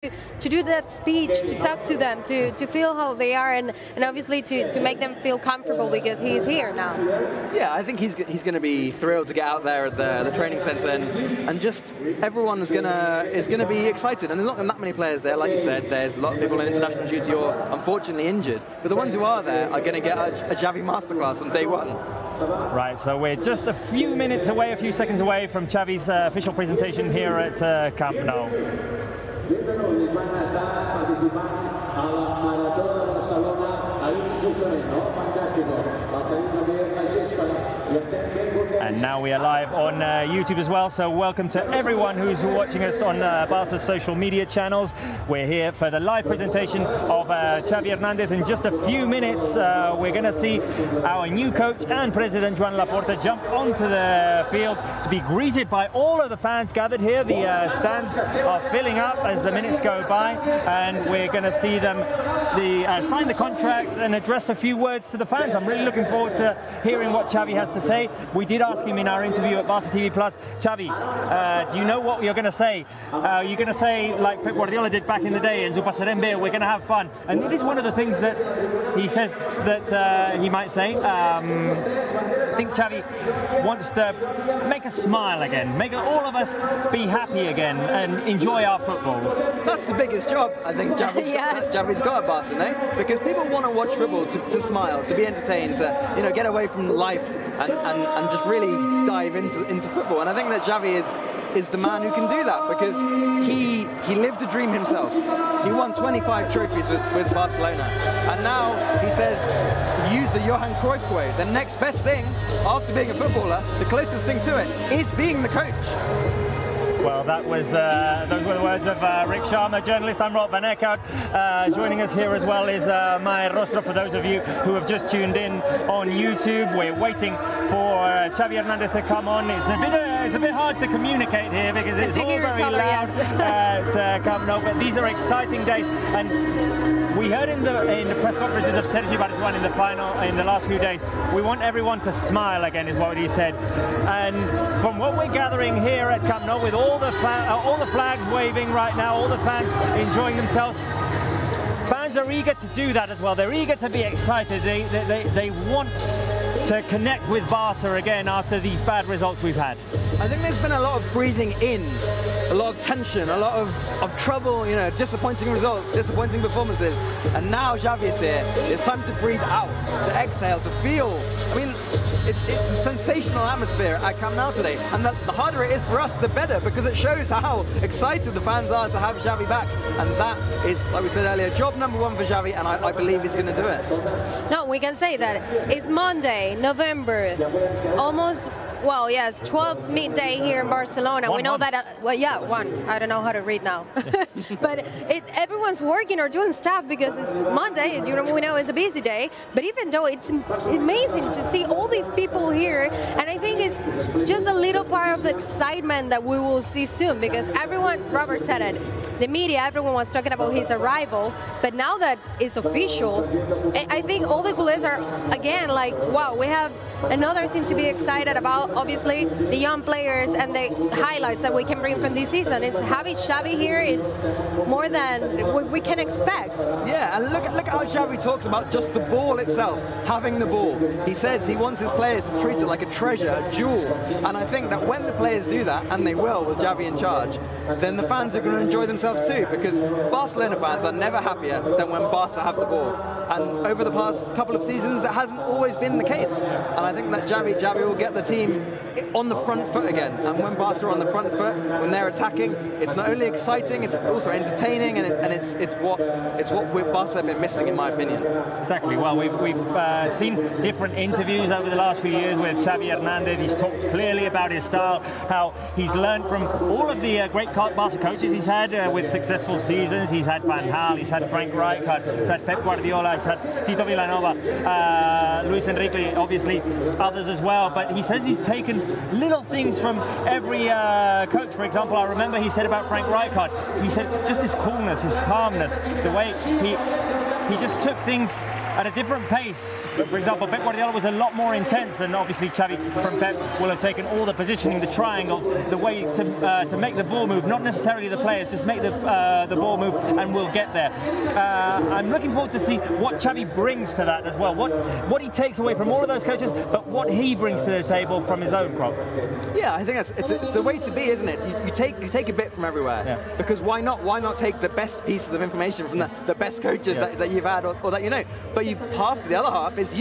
to do that speech, to talk to them, to feel how they are, and obviously to make them feel comfortable because he is here now. Yeah, I think he's going to be thrilled to get out there at the training centre, and just everyone is going to be excited. And there's not that many players there, like you said. There's a lot of people on international duty or unfortunately injured, but the ones who are there are going to get a Xavi masterclass on day one. Right, so we're just a few minutes away, a few seconds away from Xavi's official presentation here at Camp Nou. Les van a estar participant a la Marató de Barcelona ahir justament, no? Fantàstico. Va tenir també una gespa i estem ben contents. And now we are live on YouTube as well, so welcome to everyone who's watching us on Barca's social media channels. We're here for the live presentation of Xavi Hernández. In just a few minutes, we're going to see our new coach and president, Joan Laporta, jump onto the field to be greeted by all of the fans gathered here. The stands are filling up as the minutes go by, and we're going to see them sign the contract and address a few words to the fans. I'm really looking forward to hearing what Xavi has to say. We did ask him in our interview at Barca TV Plus, Xavi, do you know what you're going to say? You're going to say, like Pep Guardiola did back in the day, and Zupasarem Beer, we're going to have fun. And it is one of the things that he says that he might say. I think Xavi wants to make us smile again, make all of us be happy again and enjoy our football. That's the biggest job, I think, Xavi's got at Barcelona, because people want to watch football to smile, to be entertained, to get away from life and just really dive into football. And I think that Xavi is the man who can do that, because he lived a dream himself. He won 25 trophies with Barcelona, and now he says, use the Johan Cruyff quote, the next best thing after being a footballer, the closest thing to it, is being the coach. Well, that was those were the words of Rick Sharma, journalist. I'm Rob Van Eckhout. Joining us here as well is Mai Rostro. For those of you who have just tuned in on YouTube, we're waiting for Xavi Hernández to come on. It's a bit hard to communicate here because it's all very loud at Camp Nou, but these are exciting days. And we heard in the press conferences of Sergi Barjuan in the last few days, we want everyone to smile again, is what he said. And from what we're gathering here at Camp Nou, with all the flags waving right now, all the fans enjoying themselves, fans are eager to do that as well. They're eager to be excited. They want to connect with Barca again after these bad results we've had. I think there's been a lot of breathing in, a lot of tension, a lot of trouble, disappointing results, disappointing performances. And now Xavi is here. It's time to breathe out, to exhale, to feel. I mean, it's a sensational atmosphere at Camp Nou today. And the harder it is for us, the better, because it shows how excited the fans are to have Xavi back. And that is, like we said earlier, job number one for Xavi, and I believe he's going to do it. No, we can say that. It's Monday, November, almost, well, yes, 12 midday here in Barcelona. We know that, well, yeah, 1. I don't know how to read now. But everyone's working or doing stuff because it's Monday. We know it's a busy day. But even though it's amazing to see all these people here, and I think it's just a little part of the excitement that we will see soon, because everyone, Robert said it, the media, everyone was talking about his arrival, but now that it's official, I think all the culés are, again, like, wow, we have another thing to be excited about. Obviously, the young players and the highlights that we can bring from this season. It's having Xavi here, it's more than we can expect. Yeah, and look at how Xavi talks about just the ball itself, having the ball. He says he wants his players to treat it like a treasure, a jewel. And I think that when the players do that, and they will with Xavi in charge, then the fans are going to enjoy themselves too, because Barcelona fans are never happier than when Barca have the ball. And over the past couple of seasons, it hasn't always been the case. And I think that Xavi will get the team on the front foot again. And when Barca are on the front foot, when they're attacking, it's not only exciting, it's also entertaining, and it's what Barca have been missing, in my opinion. Exactly. Well, we've seen different interviews over the last few years with Xavi Hernández. He's talked clearly about his style, how he's learned from all of the great Barca coaches he's had with successful seasons. He's had Van Gaal, he's had Frank Rijkaard, he's had Pep Guardiola, he's had Tito Villanova, Luis Enrique, obviously others as well. But he says he's taken little things from every coach. For example, I remember he said about Frank Rijkaard, he said just his coolness, his calmness, the way he just took things at a different pace. For example, Pep Guardiola was a lot more intense, and obviously Xavi from Pep will have taken all the positioning, the triangles, the way to make the ball move, not necessarily the players, just make the the ball move, and we'll get there. I'm looking forward to see what Xavi brings to that as well. What he takes away from all of those coaches, but what he brings to the table from his own crop. Yeah, I think it's the way to be, isn't it? You take a bit from everywhere. Yeah. Because why not take the best pieces of information from the best coaches that you've had or that you know? But the other half is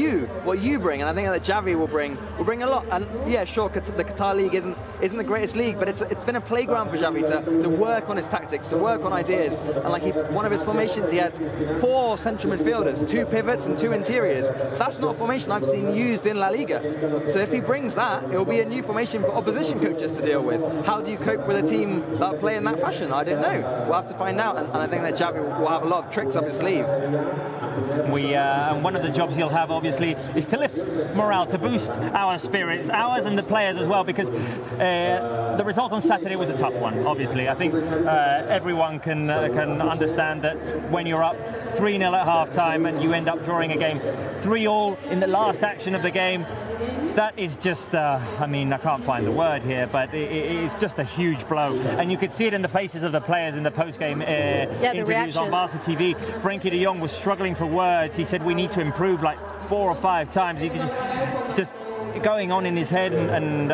what you bring, and I think that Xavi will bring a lot. And yeah, sure, the Qatar League isn't the greatest league, but it's been a playground for Xavi to work on his tactics, to work on ideas. And like one of his formations, he had 4 central midfielders, 2 pivots and 2 interiors. So that's not a formation I've seen used in La Liga. So if he brings that, it will be a new formation for opposition coaches to deal with. How do you cope with a team that play in that fashion? I don't know. We'll have to find out. And I think that Xavi will have a lot of tricks up his sleeve. And one of the jobs he'll have, obviously, is to lift morale, to boost our spirits, ours and the players as well, because the result on Saturday was a tough one, obviously. I think everyone can understand that when you're up 3-0 at half-time and you end up drawing a game 3-all in the last action of the game, that is just, I mean, I can't find the word here, but it's just a huge blow. And you could see it in the faces of the players in the post-game interviews on Barca TV. Frenkie de Jong was struggling for words. He said we need to improve like 4 or 5 times. He could just going on in his head, and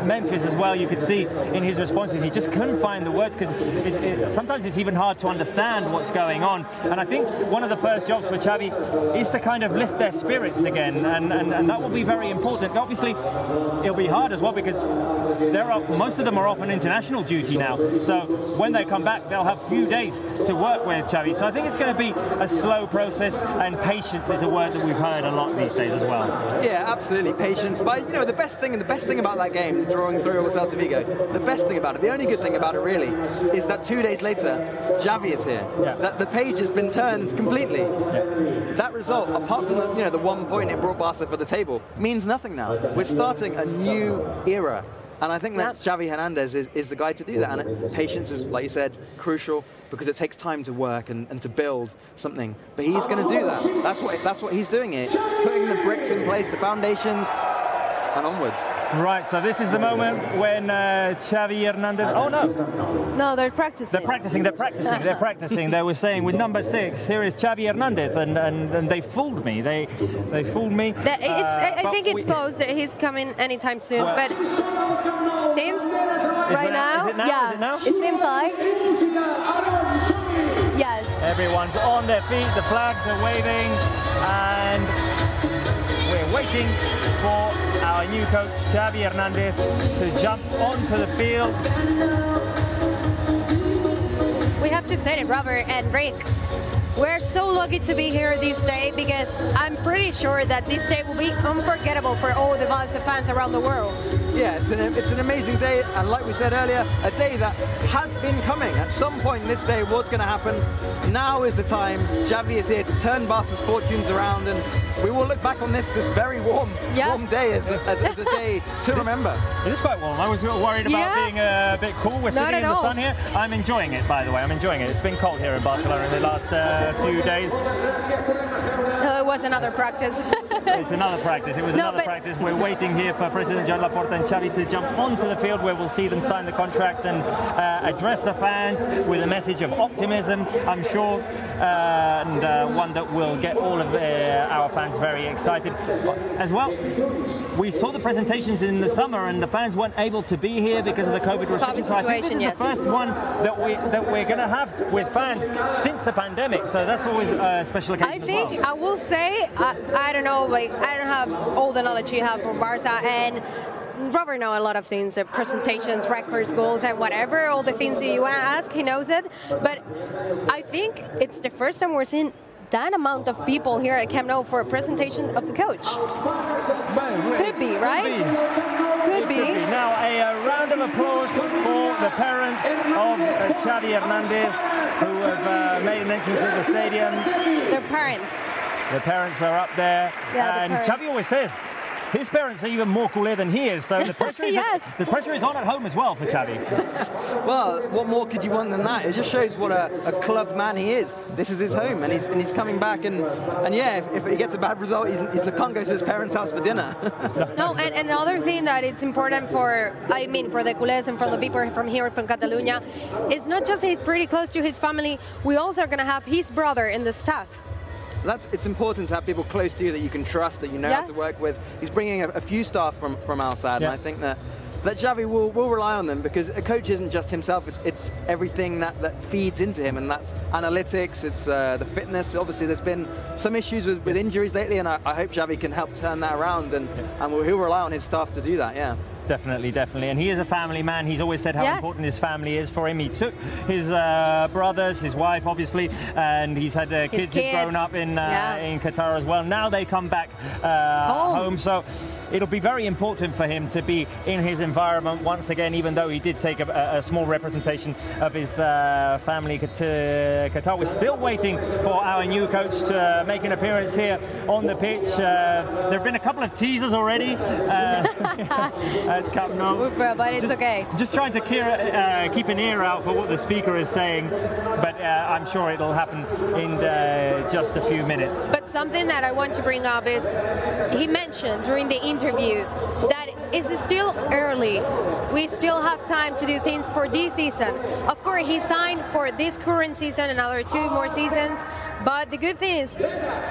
Memphis as well, you could see in his responses he just couldn't find the words, because sometimes it's even hard to understand what's going on. And I think one of the first jobs for Xavi is to kind of lift their spirits again, and that will be very important. Obviously it'll be hard as well, because most of them are off on international duty now, so when they come back they'll have few days to work with Xavi. So I think it's going to be a slow process, and patience is a word that we've heard a lot these days as well. Yeah, absolutely, patience. But you know, the best thing about that game, drawing through with Celta Vigo, the best thing about it, the only good thing about it really, is that 2 days later, Xavi is here. Yeah. That the page has been turned completely. Yeah. That result, apart from the 1 point it brought Barca for the table, means nothing now. We're starting a new era. And I think that Xavi Hernández is the guy to do that. And patience is, like you said, crucial, because it takes time to work and to build something. But he's going to do that. That's what he's doing here, putting the bricks in place, the foundations, and onwards. Right, so this is the moment when Xavi Hernández... Oh, no. No, they're practicing. They're practicing. They were saying with number 6, here is Xavi Hernández, and they fooled me. They fooled me. I think it's closed. He's coming anytime soon, but seems right now. Is it now? Yeah, is it now? It seems like. Yes. Everyone's on their feet, the flags are waving, and we're waiting for our new coach, Xavi Hernández, to jump onto the field. We have to say it, Robert and Rick. We're so lucky to be here this day, because I'm pretty sure that this day will be unforgettable for all the Barca fans around the world. Yeah, it's an amazing day, and like we said earlier, a day that has been coming. At some point this day was going to happen. Now is the time. Xavi is here to turn Barca's fortunes around, and we will look back on this very warm day as a day to remember. It is quite warm. I was worried about being a bit cool. We're sitting in the sun here. I'm enjoying it, by the way. I'm enjoying it. It's been cold here in Barcelona in the last few days. No, it was another practice. It's another practice. It was another practice. We're waiting here for President Joan Laporta and Xavi to jump onto the field, where we'll see them sign the contract and address the fans with a message of optimism, I'm sure, and one that will get all of our fans very excited. As well, we saw the presentations in the summer, and the fans weren't able to be here because of the COVID restrictions. So I think this is the first one that we're going to have with fans since the pandemic. So that's always a special occasion. I think I will say, I don't know, like I don't have all the knowledge you have from Barca, and Robert knows a lot of things, presentations, records, goals, and whatever, all the things that you want to ask, he knows it. But I think it's the first time we're seeing that amount of people here at Camp Nou for a presentation of the coach. Could be, right? Could be. Now a round of applause for the parents of Xavi Hernández, who have made an entrance at the stadium. Their parents. The parents are up there, and Xavi always says, his parents are even more cooler than he is, so the pressure is, the pressure is on at home as well for Xavi. Well, what more could you want than that? It just shows what a club man he is. This is his home, and he's coming back, and yeah, if he gets a bad result, he can't go to his parents' house for dinner. No, and another thing that it's important for, I mean, for the culés and for the people from here, from Catalonia, is not just he's pretty close to his family, we also are going to have his brother in the staff. It's important to have people close to you that you can trust, that you know how to work with. He's bringing a few staff from Al Sadd, and I think that Xavi will rely on them, because a coach isn't just himself, it's everything that feeds into him, and that's analytics, it's the fitness. Obviously there's been some issues with injuries lately, and I hope Xavi can help turn that around, and he'll rely on his staff to do that, Definitely, definitely. And he is a family man. He's always said how important his family is for him. He took his brothers, his wife, obviously, and he's had kids who've grown up in Qatar as well. Now they come back home. So it'll be very important for him to be in his environment once again, even though he did take a small representation of his family to Qatar. We're still waiting for our new coach to make an appearance here on the pitch. There have been a couple of teasers already. At Camp Nou. But it's okay. Just trying to keep an ear out for what the speaker is saying, but I'm sure it'll happen in just a few minutes. But something that I want to bring up is, he mentioned during the interview that it's still early. We still have time to do things for this season. Of course, he signed for this current season, another 2 more seasons. But the good thing is,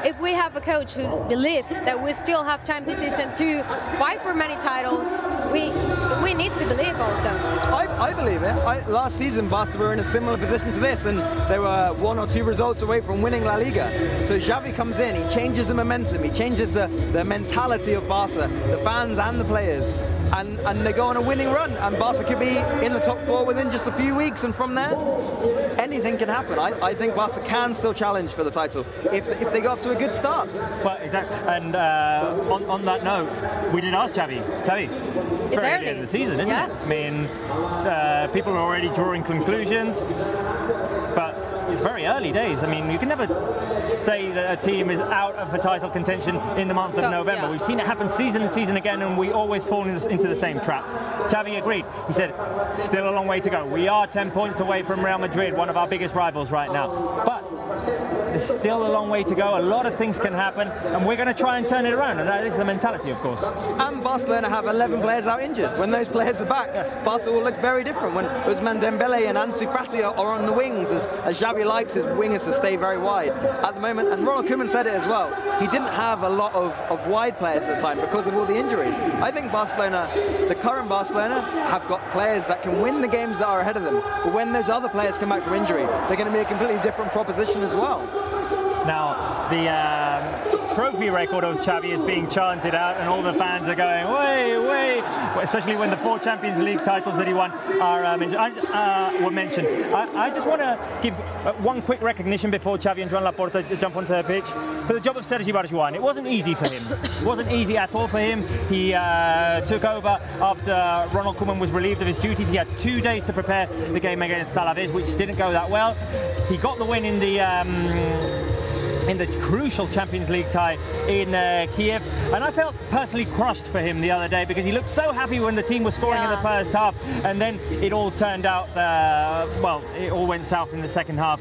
if we have a coach who believes that we still have time this season to fight for many titles, we need to believe also. I believe it. Last season, Barca were in a similar position to this, and they were 1 or 2 results away from winning La Liga. So Xavi comes in, he changes the momentum, he changes the mentality of Barca, the fans and the players. And they go on a winning run, and Barca could be in the top 4 within just a few weeks, and from there, anything can happen. I think Barca can still challenge for the title if they go off to a good start. Well, exactly. And on that note, we did ask Xavi. It's very early in the season, isn't it? I mean, people are already drawing conclusions, but it's very early days. I mean, you can never say that a team is out of the title contention in the month of November. We've seen it happen season and season again, and we always fall into the same trap. Xavi agreed. He said, still a long way to go. We are 10 points away from Real Madrid, one of our biggest rivals right now. But there's still a long way to go. A lot of things can happen, and we're going to try and turn it around, and that is the mentality, of course. And Barcelona have 11 players out injured. When those players are back, Barca will look very different. When Ousmane Dembele and Ansu Fati are on the wings, as Xavi likes his wingers to stay very wide at the moment. And Ronald Koeman said it as well. He didn't have a lot of wide players at the time because of all the injuries. I think Barcelona, the current Barcelona, have got players that can win the games that are ahead of them. But when those other players come back from injury, they're going to be a completely different proposition as well. Now, the trophy record of Xavi is being chanted out, and all the fans are going, way, way, especially when the 4 Champions League titles that he won are were mentioned. I just want to give one quick recognition before Xavi and Joan Laporta jump onto the pitch for the job of Sergi Barjuan. It wasn't easy for him. It wasn't easy at all for him. He took over after Ronald Koeman was relieved of his duties. He had 2 days to prepare the game against Alaves, which didn't go that well. He got the win in the crucial Champions League tie in Kiev, and I felt personally crushed for him the other day, because he looked so happy when the team was scoring in the first half, and then it all turned out, well, it all went south in the second half.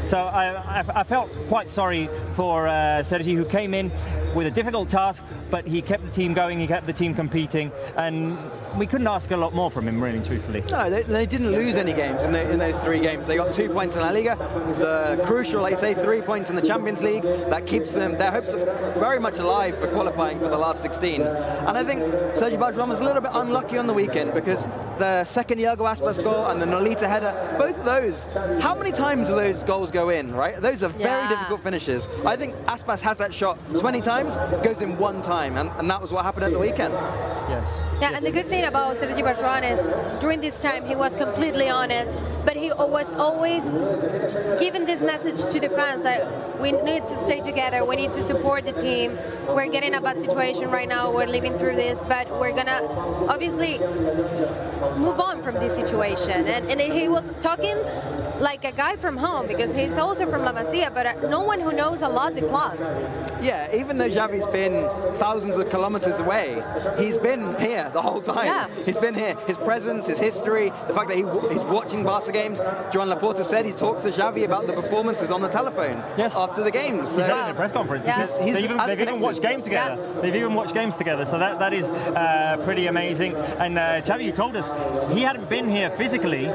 So I felt quite sorry for Sergi, who came in with a difficult task, but he kept the team going, he kept the team competing, and we couldn't ask a lot more from him, really, truthfully. No, they didn't lose any games in those 3 games. They got 2 points in La Liga, the crucial, like say, 3 points in the Champions League. That keeps their hopes very much alive for qualifying for the last 16. And I think Sergi Barjuan was a little bit unlucky on the weekend, because the second Iago Aspas goal and the Nolita header, both of those, how many times do those goals go in, right? Those are very difficult finishes. I think Aspas has that shot 20 times, goes in 1 time, and that was what happened at the weekend. Yes. Yeah, and the good thing about Sergi Barjuan is, during this time, he was completely honest, but he was always giving this message to the fans that we need to stay together, we need to support the team. We're getting a bad situation right now, we're living through this, but we're gonna obviously move on from this situation. And he was talking like a guy from home, because he's also from La Masia, but no one who knows a lot the club. Yeah, even though Xavi's been thousands of kilometers away, he's been here the whole time. Yeah. He's been here. His presence, his history, the fact that he's watching Barca games. Joan Laporta said he talks to Xavi about the performances on the telephone after the games. He said it in a press conference. Yes. They've even watched games together. Yeah. They've even watched games together, so that is pretty amazing. And Xavi, you told us he hadn't been here physically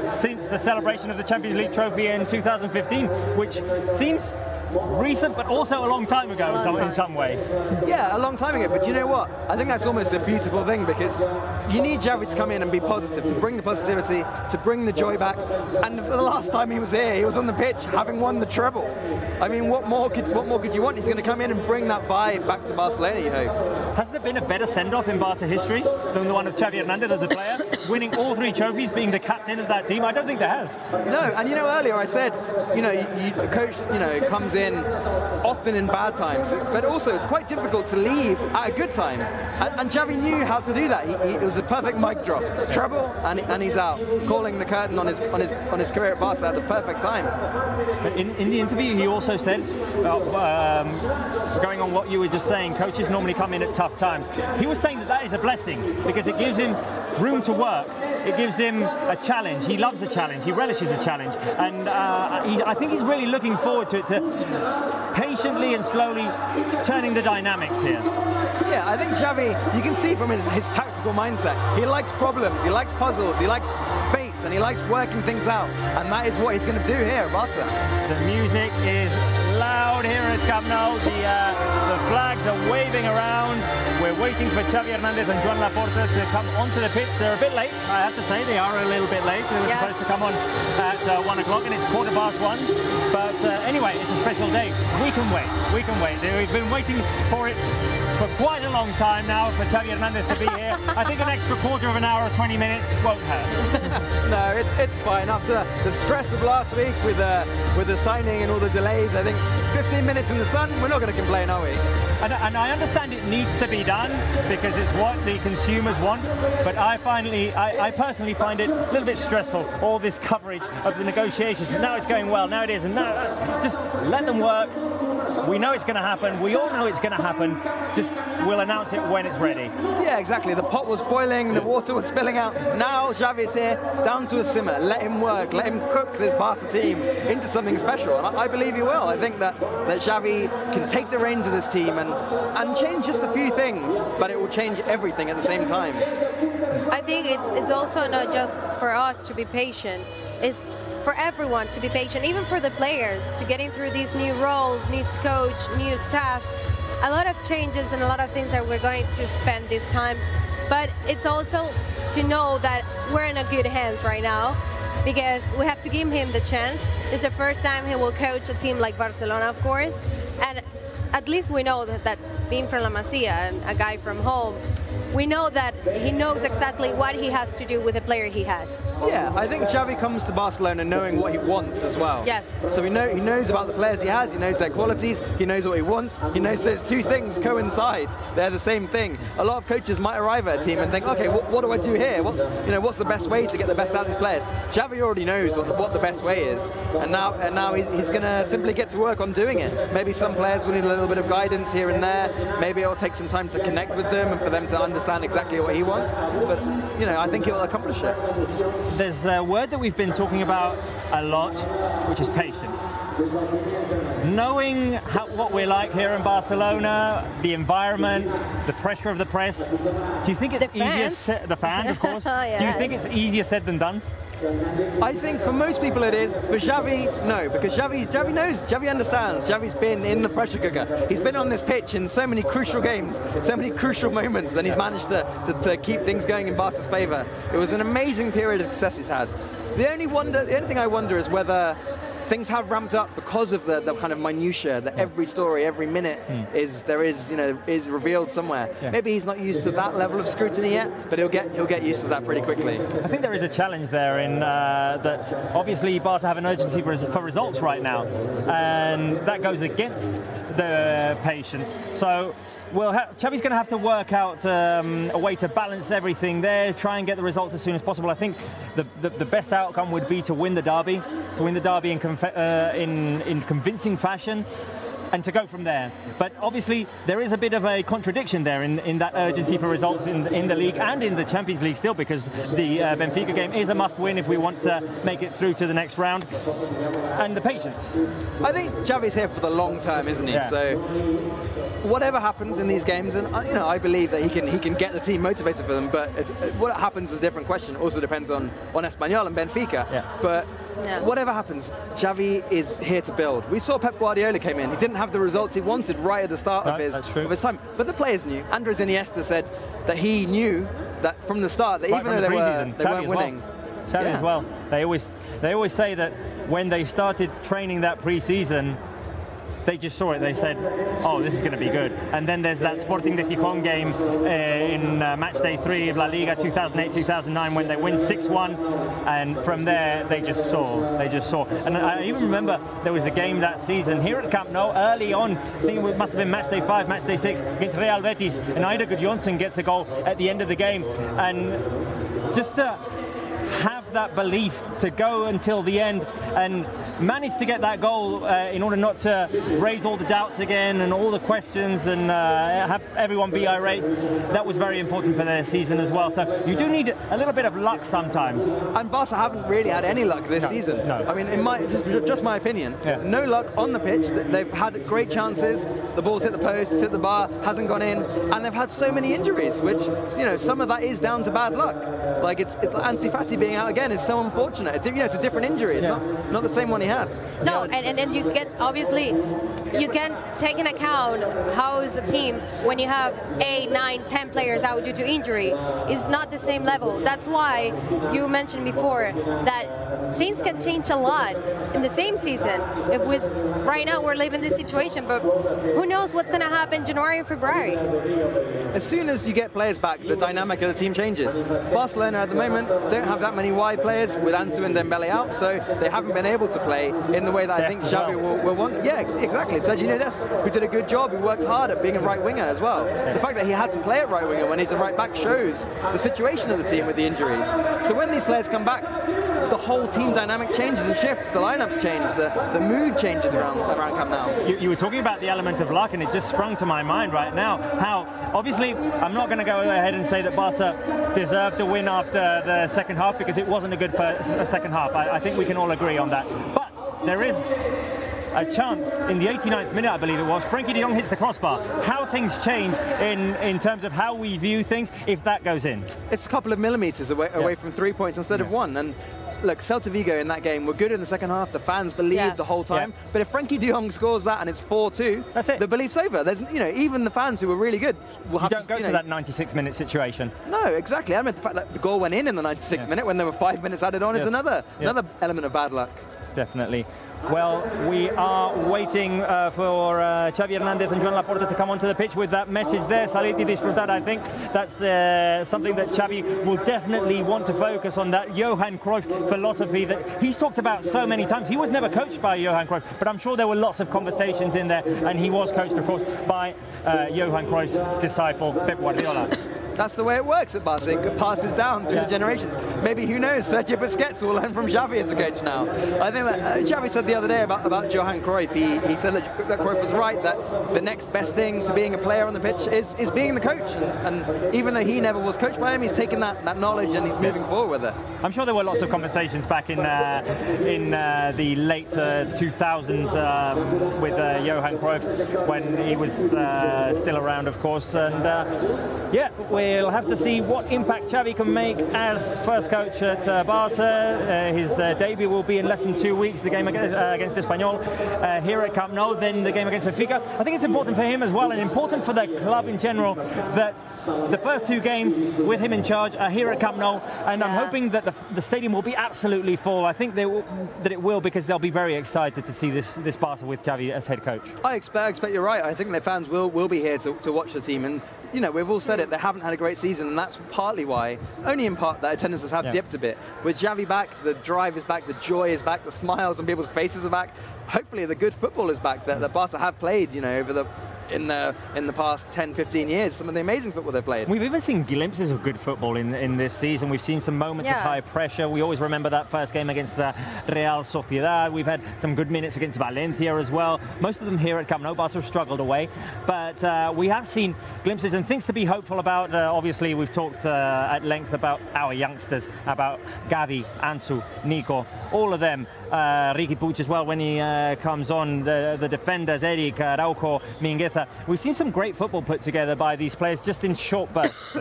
since the celebration of the Champions League trophy in 2015, which seems recent, but also a long time ago in some way. Yeah, a long time ago, but you know what? I think that's almost a beautiful thing, because you need Xavi to come in and be positive, to bring the positivity, to bring the joy back. And for the last time he was here, he was on the pitch having won the treble. I mean, what more could you want? He's going to come in and bring that vibe back to Barcelona, you hope. Has there been a better send-off in Barca history than the one of Xavi Hernández as a player, winning all 3 trophies, being the captain of that team? I don't think there has. No, and you know, earlier I said, the coach, comes in often in bad times, but also it's quite difficult to leave at a good time. And Xavi knew how to do that. It was a perfect mic drop, treble, and he's out, calling the curtain on his career at Barca at the perfect time. In the interview, he also said, going on what you were just saying, coaches normally come in at tough times. He was saying that is a blessing, because it gives him room to work. It gives him a challenge. He loves a challenge. He relishes a challenge, and I think he's really looking forward to it, to patiently and slowly turning the dynamics here. Yeah, I think Xavi, you can see from his tactical mindset, he likes problems, he likes puzzles, he likes space, and he likes working things out, and that is what he's going to do here at Barca. The music is loud here at Camp Nou. The flags are waving around. We're waiting for Xavi Hernández and Joan Laporta to come onto the pitch. They're a bit late, I have to say. They are a little bit late. They were supposed to come on at 1 o'clock, and it's 1:15. But anyway, it's a special day. We can wait. We can wait. We've been waiting for it for quite a long time now for Xavi Hernández to be here. I think an extra quarter of an hour or 20 minutes won't hurt. No, it's fine. After the stress of last week with the signing and all the delays, I think 15 minutes in the sun, we're not going to complain, are we? And I understand it needs to be done because it's what the consumers want, but I personally find it a little bit stressful, all this coverage of the negotiations. Now it's going well, now it is, and now just let them work. We know it's going to happen. We all know it's going to happen. Just we'll announce it when it's ready. Yeah, exactly. The pot was boiling, the water was spilling out. Now Xavi's here, down to a simmer. Let him work. Let him cook this Barca team into something special. And I believe he will. I think that Xavi can take the reins of this team and change just a few things, but it will change everything at the same time. I think it's also not just for us to be patient. It's for everyone to be patient, even for the players, to getting through these new roles, new coach, new staff. A lot of changes and a lot of things that we're going to spend this time. But it's also to know that we're in a good hands right now, because we have to give him the chance. It's the first time he will coach a team like Barcelona, of course. And at least we know that being from La Masia and a guy from home, we know that he knows exactly what he has to do with the player he has. Yeah, I think Xavi comes to Barcelona knowing what he wants as well. Yes. So he knows about the players he has, he knows their qualities, he knows what he wants, he knows those two things coincide. They're the same thing. A lot of coaches might arrive at a team and think, okay, what do I do here? What's the best way to get the best out of these players? Xavi already knows what the best way is, and now he's going to simply get to work on doing it. Maybe some players will need a little bit of guidance here and there. Maybe it'll take some time to connect with them and for them to understand exactly what he wants. But I think he'll accomplish it. There's a word that we've been talking about a lot, which is patience. Knowing what we're like here in Barcelona, the environment, the pressure of the press, do you think it's easier said? The fans, of course. Yes. Do you think it's easier said than done? I think for most people it is. For Xavi, no, because Xavi knows, Xavi understands. Xavi's been in the pressure cooker. He's been on this pitch in so many crucial games, so many crucial moments, and he's managed to keep things going in Barca's favour. It was an amazing period of success he's had. The only thing I wonder is whether things have ramped up because of the kind of minutiae that every story, every minute is revealed somewhere. Yeah. Maybe he's not used to that level of scrutiny yet, but he'll get used to that pretty quickly. I think there is a challenge there in that obviously Barca have an urgency for results right now, and that goes against the patience. So Xavi's going to have to work out a way to balance everything there, try and get the results as soon as possible. I think the best outcome would be to win the derby in convincing fashion, and to go from there. But obviously there is a bit of a contradiction there in that urgency for results in the league and in the Champions League still, because the Benfica game is a must-win if we want to make it through to the next round. And the patience. I think Xavi's here for the long term, isn't he? Yeah. So whatever happens in these games, and I believe that he can get the team motivated for them, but what happens is a different question. It also depends on Espanyol and Benfica. Yeah. But whatever happens, Xavi is here to build. We saw Pep Guardiola came in. He didn't have the results he wanted right at the start of his time. But the players knew. Andres Iniesta said that he knew that from the start that even though they weren't winning. Xavi as well. They always say that when they started training that pre-season, they just saw it. They said, "Oh, this is going to be good." And then there's that Sporting de Gijón game in match day 3 of La Liga 2008-2009 when they win 6-1, and from there they just saw. And I even remember there was a game that season here at Camp Nou early on. I think it must have been match day 5, match day 6 against Real Betis, and Ida Gudjonsson gets a goal at the end of the game, and just to have that belief to go until the end and manage to get that goal in order not to raise all the doubts again and all the questions and have everyone be irate. That was very important for their season as well. So you do need a little bit of luck sometimes. And Barca haven't really had any luck this season. No. I mean, in just my opinion, no luck on the pitch. They've had great chances. The ball's hit the post, hit the bar, hasn't gone in, and they've had so many injuries, which some of that is down to bad luck. Like it's Ansu Fati being out again is so unfortunate. It's a different injury. It's not the same one he had. No, and you get, obviously, you can take into account how is the team when you have 8, 9, 10 players out due to injury. It's not the same level. That's why you mentioned before that things can change a lot in the same season. Right now we're living this situation, but who knows what's going to happen January and February. As soon as you get players back, the dynamic of the team changes. Barcelona at the moment don't have that many wide players with Ansu and Dembele out, so they haven't been able to play in the way that I think Xavi will want. Yeah, exactly. Sergio Dest, who did a good job, who worked hard at being a right winger as well. The fact that he had to play at right winger when he's a right back shows the situation of the team with the injuries. So when these players come back, the whole team dynamic changes and shifts, the lineups change, the mood changes around Camp Nou. You were talking about the element of luck, and it just sprung to my mind right now how, obviously, I'm not going to go ahead and say that Barca deserved to win after the second half, because it wasn't a good second half. I think we can all agree on that. But there is a chance in the 89th minute, I believe it was, Frankie de Jong hits the crossbar. How things change in terms of how we view things if that goes in. It's a couple of millimeters away from 3 points instead of 1. And look, Celta Vigo in that game were good in the second half. The fans believed the whole time. But if Frankie de Jong scores that and it's 4-2, that's it. The belief's over. There's, even the fans who were really good will have to go to that 96-minute situation. No, exactly. I mean, the fact that the goal went in the 96th minute when there were 5 minutes added on is another element of bad luck. Definitely. Well, we are waiting for Xavi Hernández and Joan Laporta to come onto the pitch with that message there. Salir y disfrutar, I think that's something that Xavi will definitely want to focus on, that Johan Cruyff philosophy that he's talked about so many times. He was never coached by Johan Cruyff, but I'm sure there were lots of conversations in there, and he was coached, of course, by Johan Cruyff's disciple, Pep Guardiola. That's the way it works at Barca. It passes down through the generations. Maybe, who knows, Sergio Busquets will learn from Xavi as a coach now. I think that Xavi said the other day about Johan Cruyff, he said that Cruyff was right, that the next best thing to being a player on the pitch is being the coach. And even though he never was coached by him, he's taken that knowledge and he's moving forward with it. I'm sure there were lots of conversations back in the late 2000s with Johan Cruyff when he was still around, of course. And yeah, we'll have to see what impact Xavi can make as first coach at Barca. His debut will be in less than 2 weeks, the game against Espanyol here at Camp Nou, then the game against Benfica. I think it's important for him as well, and important for the club in general, that the first 2 games with him in charge are here at Camp Nou, and I'm hoping that the stadium will be absolutely full. I think that it will, because they'll be very excited to see this Barca with Xavi as head coach. I expect you're right. I think their fans will be here to watch the team, and you know, we've all said it, they haven't had a great season, and that's partly why, only in part, that attendances have dipped a bit. With Xavi back, the drive is back, the joy is back, the smiles on people's faces are back. Hopefully the good football is back that Barca have played, you know, over in the past 10-15 years, some of the amazing football they've played. We've even seen glimpses of good football in this season. We've seen some moments of high pressure. We always remember that first game against the Real Sociedad. We've had some good minutes against Valencia as well. Most of them here at Camp Nou. Barca have struggled away, but we have seen glimpses and things to be hopeful about. Obviously, we've talked at length about our youngsters, about Gavi, Ansu, Nico, all of them. Ricky Puig as well when he comes on, the defenders, Eric, Araujo, Mingueza. We've seen some great football put together by these players just in short bursts.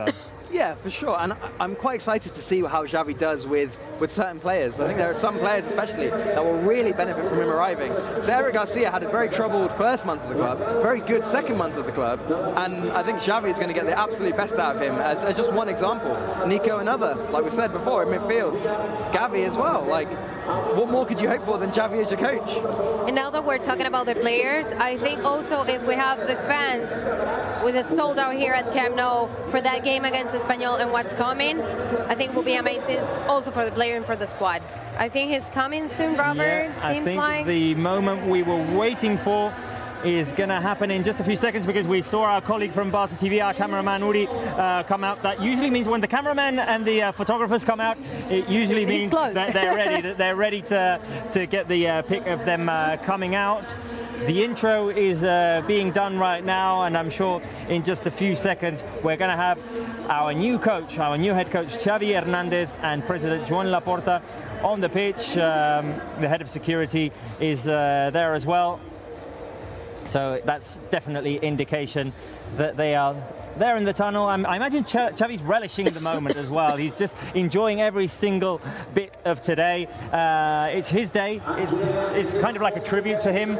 Yeah, for sure, and I'm quite excited to see how Xavi does with certain players. I think there are some players especially that will really benefit from him arriving. So Eric Garcia had a very troubled first month of the club, very good second month of the club, and I think Xavi is going to get the absolute best out of him as just one example. Nico another, like we said before, in midfield. Gavi as well, like, what more could you hope for than Xavi as your coach? And now that we're talking about the players, I think also if we have the fans with a sold out here at Camp Nou for that game against Espanyol and what's coming, I think it will be amazing also for the player and for the squad. I think he's coming soon, Robert, seems like. I think the moment we were waiting for is going to happen in just a few seconds, because we saw our colleague from Barca TV, our cameraman Uri, come out. That usually means when the cameraman and the photographers come out, it usually means that they're ready. That they're ready to get the pic of them coming out. The intro is being done right now, and I'm sure in just a few seconds we're going to have our new coach, our new head coach, Xavi Hernández, and President Joan Laporta on the pitch. The head of security is there as well. So that's definitely indication that they are there in the tunnel. I imagine Xavi's relishing the moment as well. He's just enjoying every single bit of today. It's his day. It's kind of like a tribute to him.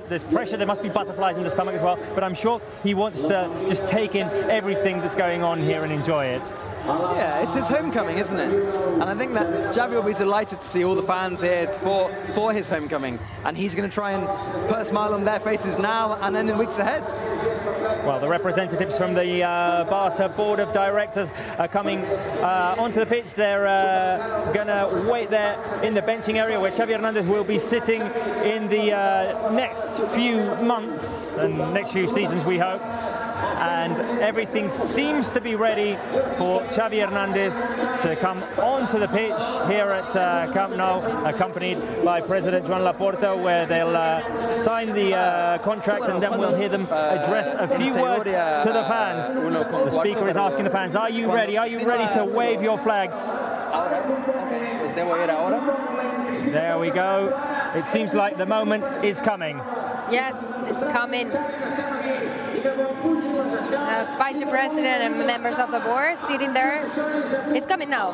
There's pressure. There must be butterflies in the stomach as well. But I'm sure he wants to just take in everything that's going on here and enjoy it. Yeah, it's his homecoming, isn't it? And I think that Xavi will be delighted to see all the fans here for his homecoming. And he's going to try and put a smile on their faces now and then in weeks ahead. Well, the representatives from the Barca board of directors are coming onto the pitch. They're going to wait there in the benching area where Xavi Hernández will be sitting in the next few months and next few seasons, we hope. And everything seems to be ready for Xavi Hernández to come onto the pitch here at Camp Nou, accompanied by President Joan Laporta, where they'll sign the contract, and then we'll hear them address a few words to the fans. The speaker is asking the fans, are you ready? Are you ready to wave your flags? There we go. It seems like the moment is coming. Yes, it's coming. Vice President and members of the board sitting there. It's coming now.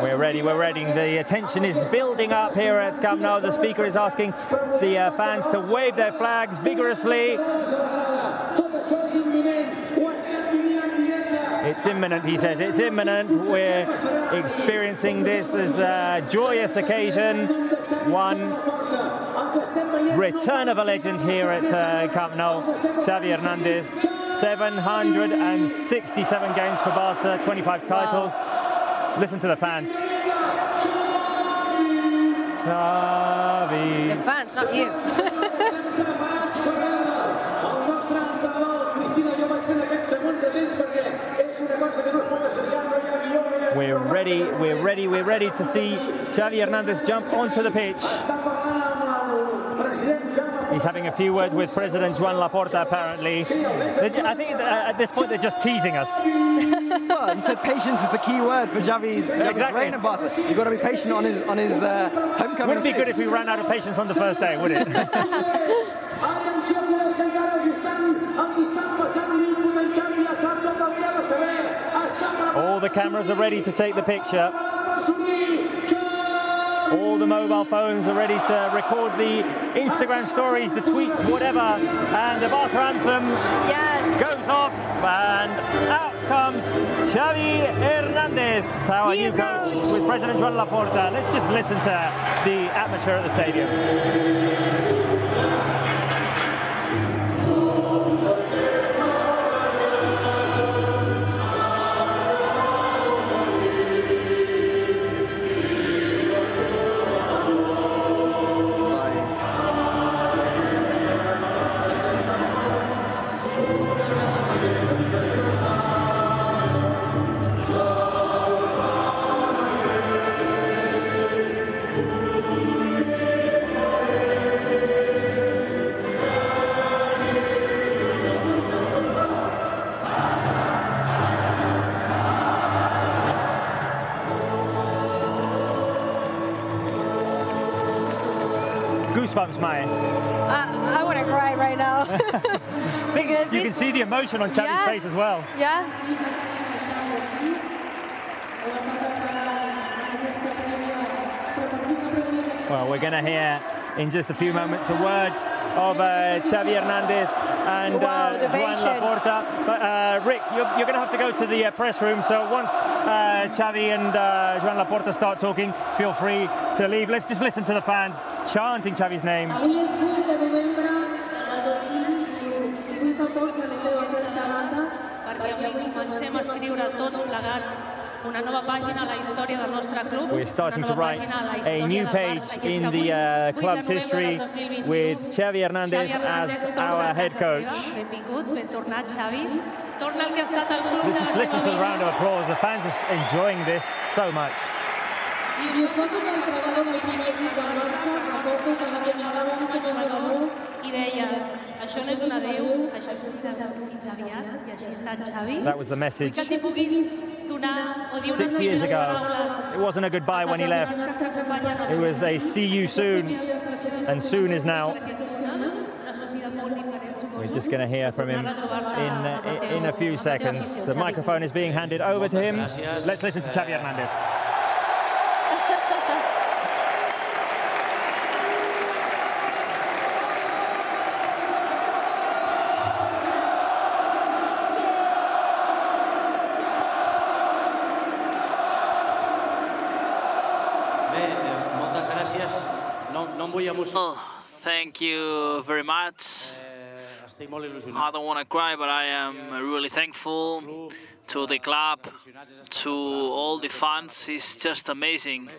We're ready, we're ready. The attention is building up here at Camp Nou. The speaker is asking the fans to wave their flags vigorously. It's imminent, he says, it's imminent. We're experiencing this as a joyous occasion. One return of a legend here at Camp Nou. Xavi Hernández, 767 games for Barca, 25 titles. Wow. Listen to the fans. Xavi. The fans, not you. We're ready, we're ready, we're ready to see Xavi Hernández jump onto the pitch. He's having a few words with President Joan Laporta, apparently. I think at this point they're just teasing us. Well, he said patience is the key word for Xavi's reign at Barca. You've got to be patient on his homecoming. Wouldn't it be good if we ran out of patience on the first day, would it? the cameras are ready to take the picture. All the mobile phones are ready to record the Instagram stories, the tweets, whatever. And the Barca anthem goes off, and out comes Xavi Hernández, our new coach, with President Joan Laporta. Let's just listen to the atmosphere at the stadium. Goosebumps, Maya. I want to cry right now. Because you can see the emotion on Xavi's face as well. Yeah. Well, we're going to hear in just a few moments the words of Xavi Hernández and Joan Laporta. But Rick, you're going to have to go to the press room. So once Xavi and Joan Laporta start talking, feel free to leave. Let's just listen to the fans chanting Xavi's name. We're starting to write a new page in the club's history with Xavi Hernández as our head coach. Let's just listen to the round of applause. The fans are enjoying this so much. That was the message 6 years ago. It wasn't a goodbye when he left. It was a see you soon, and soon is now. We're just going to hear from him in a few seconds. The microphone is being handed over to him. Let's listen to Xavi Hernández. Oh, thank you very much. I don't want to cry, but I am really thankful to the club, to all the fans. It's just amazing.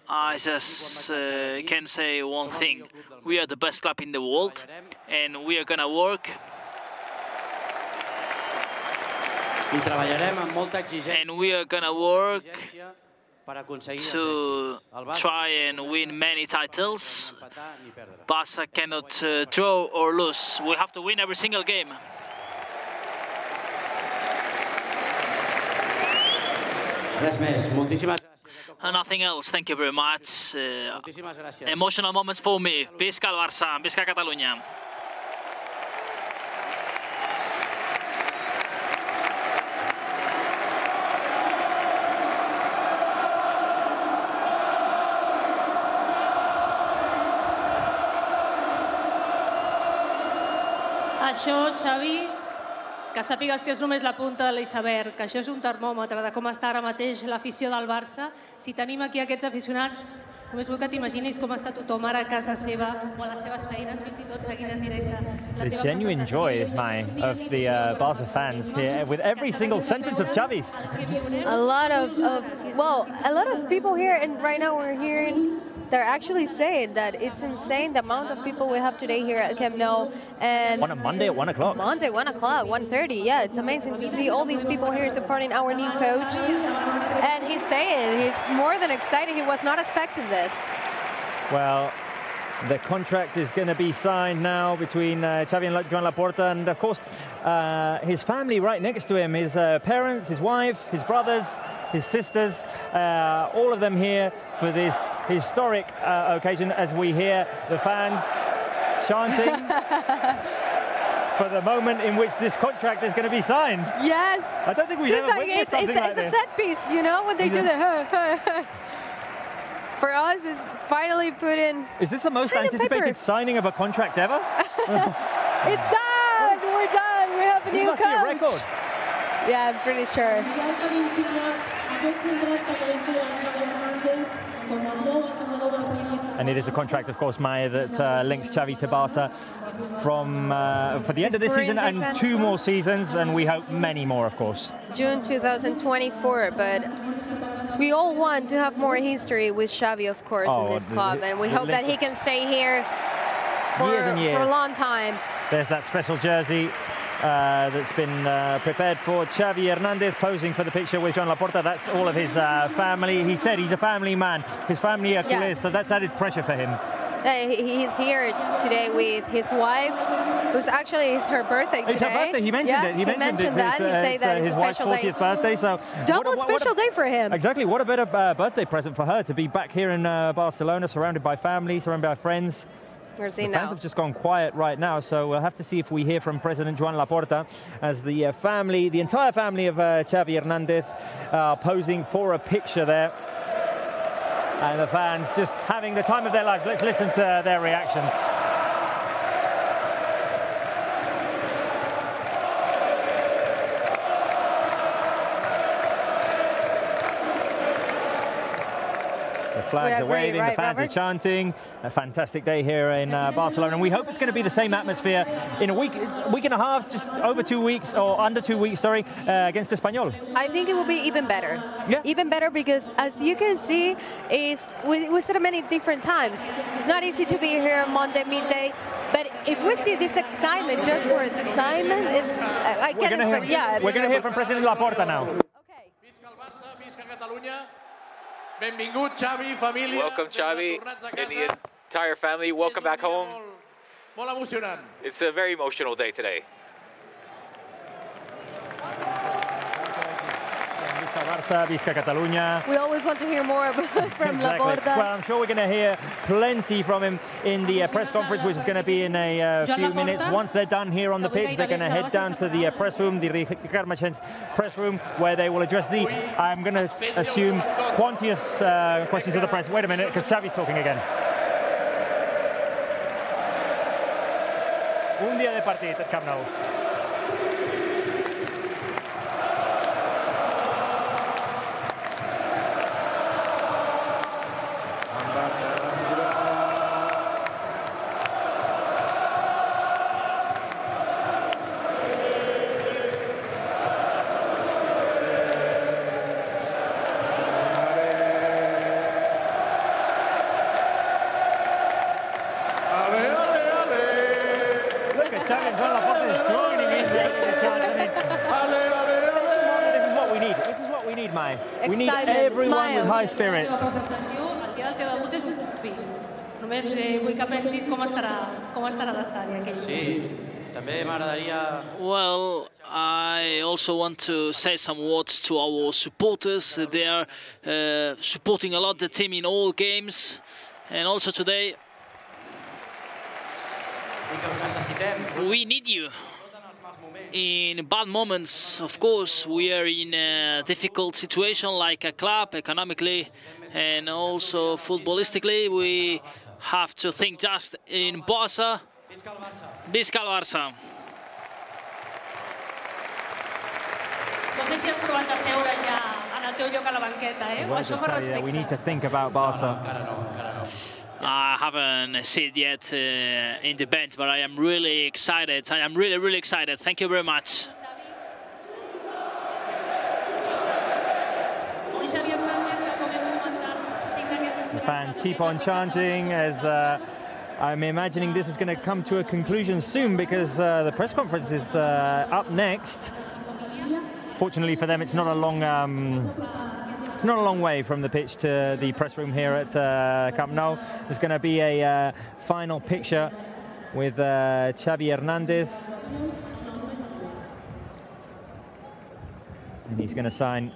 I just can say one thing. We are the best club in the world, and we are going to work. And we are going to work to try and win many titles. Barca cannot draw or lose. We have to win every single game. And nothing else. Thank you very much. Emotional moments for me. Visca el Barça, visca Catalunya. Això, Xavi, que sàpigues que és només la punta de l'iceberg, que això és un termòmetre de com està ara mateix l'afició del Barça. Si tenim aquí aquests aficionats, només vull que t'imaginis com està tothom ara a casa seva o a les seves feines, fins i tot seguint en directe la teva The genuine joy is mine of the Barca fans here with every single sentence of Xavi's. A lot of people here, and right now we're hearing. They're actually saying that it's insane the amount of people we have today here at Camp Nou. And on a Monday at 1 o'clock. Monday, 1 o'clock, 1:30. Yeah, it's amazing to see all these people here supporting our new coach. And he's saying he's more than excited. He was not expecting this. Well, the contract is going to be signed now between Xavi and Joan Laporta, and of course his family right next to him, his parents, his wife, his brothers, his sisters, all of them here for this historic occasion as we hear the fans chanting. for the moment in which this contract is going to be signed. Yes. I don't think we've ever witnessed something like this. It's a set piece, you know, when they do the For us, it's finally put in. Is this the most anticipated signing of a contract ever? It's done! We're done! We have a new coach! This must be a record. Yeah, I'm pretty sure. And it is a contract, of course, Maya, that links Xavi to Barca from for the end of this season and 2 more seasons, and we hope many more, of course. June 2024, but we all want to have more history with Xavi, of course, in this club, and we hope that he can stay here for a long time. There's that special jersey that's been prepared for Xavi Hernández, posing for the picture with Joan Laporta. That's all of his family. He said he's a family man. His family are culés, so that's added pressure for him. He's here today with his wife, who's actually her birthday today. It's her birthday. He mentioned it. He mentioned that. He said that it's his wife's 40th birthday. So double special day for him. Exactly. What a better birthday present for her to be back here in Barcelona, surrounded by family, surrounded by friends. The fans have just gone quiet right now, so we'll have to see if we hear from President Joan Laporta as the family, the entire family of Xavi Hernández, posing for a picture there. And the fans just having the time of their lives. Let's listen to their reactions. The flags are waving, the fans are chanting. A fantastic day here in Barcelona, and we hope it's going to be the same atmosphere in a week and a half, just over 2 weeks, or under 2 weeks, sorry, against Espanyol. I think it will be even better. Yeah. Even better, because as you can see, we said it many different times. It's not easy to be here on Monday midday, but if we see this excitement just for the excitement, it's I can't expect. Yeah. We're going to hear from President Laporta now. Okay. Welcome, Xavi, and the entire family. Welcome back home. It's a very emotional day today. Visca Catalunya. We always want to hear more from Laporta. Well, I'm sure we're going to hear plenty from him in the press conference, which is going to be in a few minutes. Once they're done here on the pitch, they're going to head down to the press room, the Ricard Machens press room, where they will address the, I'm going to assume, quantious questions to the press. Wait a minute, because Xavi's talking again. Un día de partit at Camp Nou. We need everyone with high spirits. Well, I also want to say some words to our supporters. They are supporting a lot the team in all games, and also today we need you. In bad moments, of course, we are in a difficult situation, like a club, economically and also footballistically. We have to think just in Barça. Visca el Barça. We need to think about Barca. I haven't seen it yet in the bench, but I am really excited. I am really, really excited. Thank you very much. The fans keep on chanting as I'm imagining this is going to come to a conclusion soon, because the press conference is up next. Fortunately for them, it's not a long way from the pitch to the press room here at Camp Nou. There's going to be a final picture with Xavi Hernández. And he's going to sign.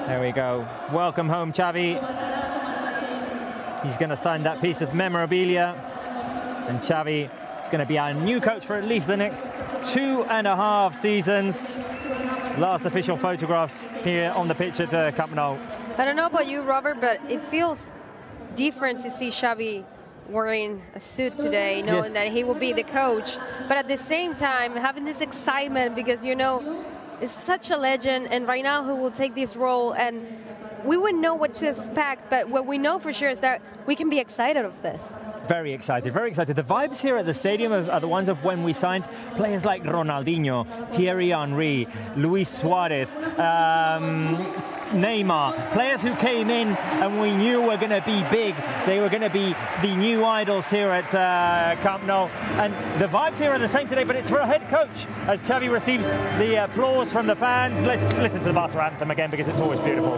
There we go. Welcome home, Xavi. He's going to sign that piece of memorabilia. And Xavi is going to be our new coach for at least the next 2.5 seasons. Last official photographs here on the pitch at Camp Nou. I don't know about you, Robert, but it feels different to see Xavi wearing a suit today, knowing that he will be the coach. But at the same time, having this excitement because, you know, it's such a legend, and right now he will take this role, and we wouldn't know what to expect, but what we know for sure is that we can be excited of this. Very excited, very excited. The vibes here at the stadium are the ones of when we signed players like Ronaldinho, Thierry Henry, Luis Suarez, Neymar, players who came in and we knew were going to be big. They were going to be the new idols here at Camp Nou. And the vibes here are the same today, but it's for a head coach as Xavi receives the applause from the fans. Let's listen to the Barca anthem again because it's always beautiful.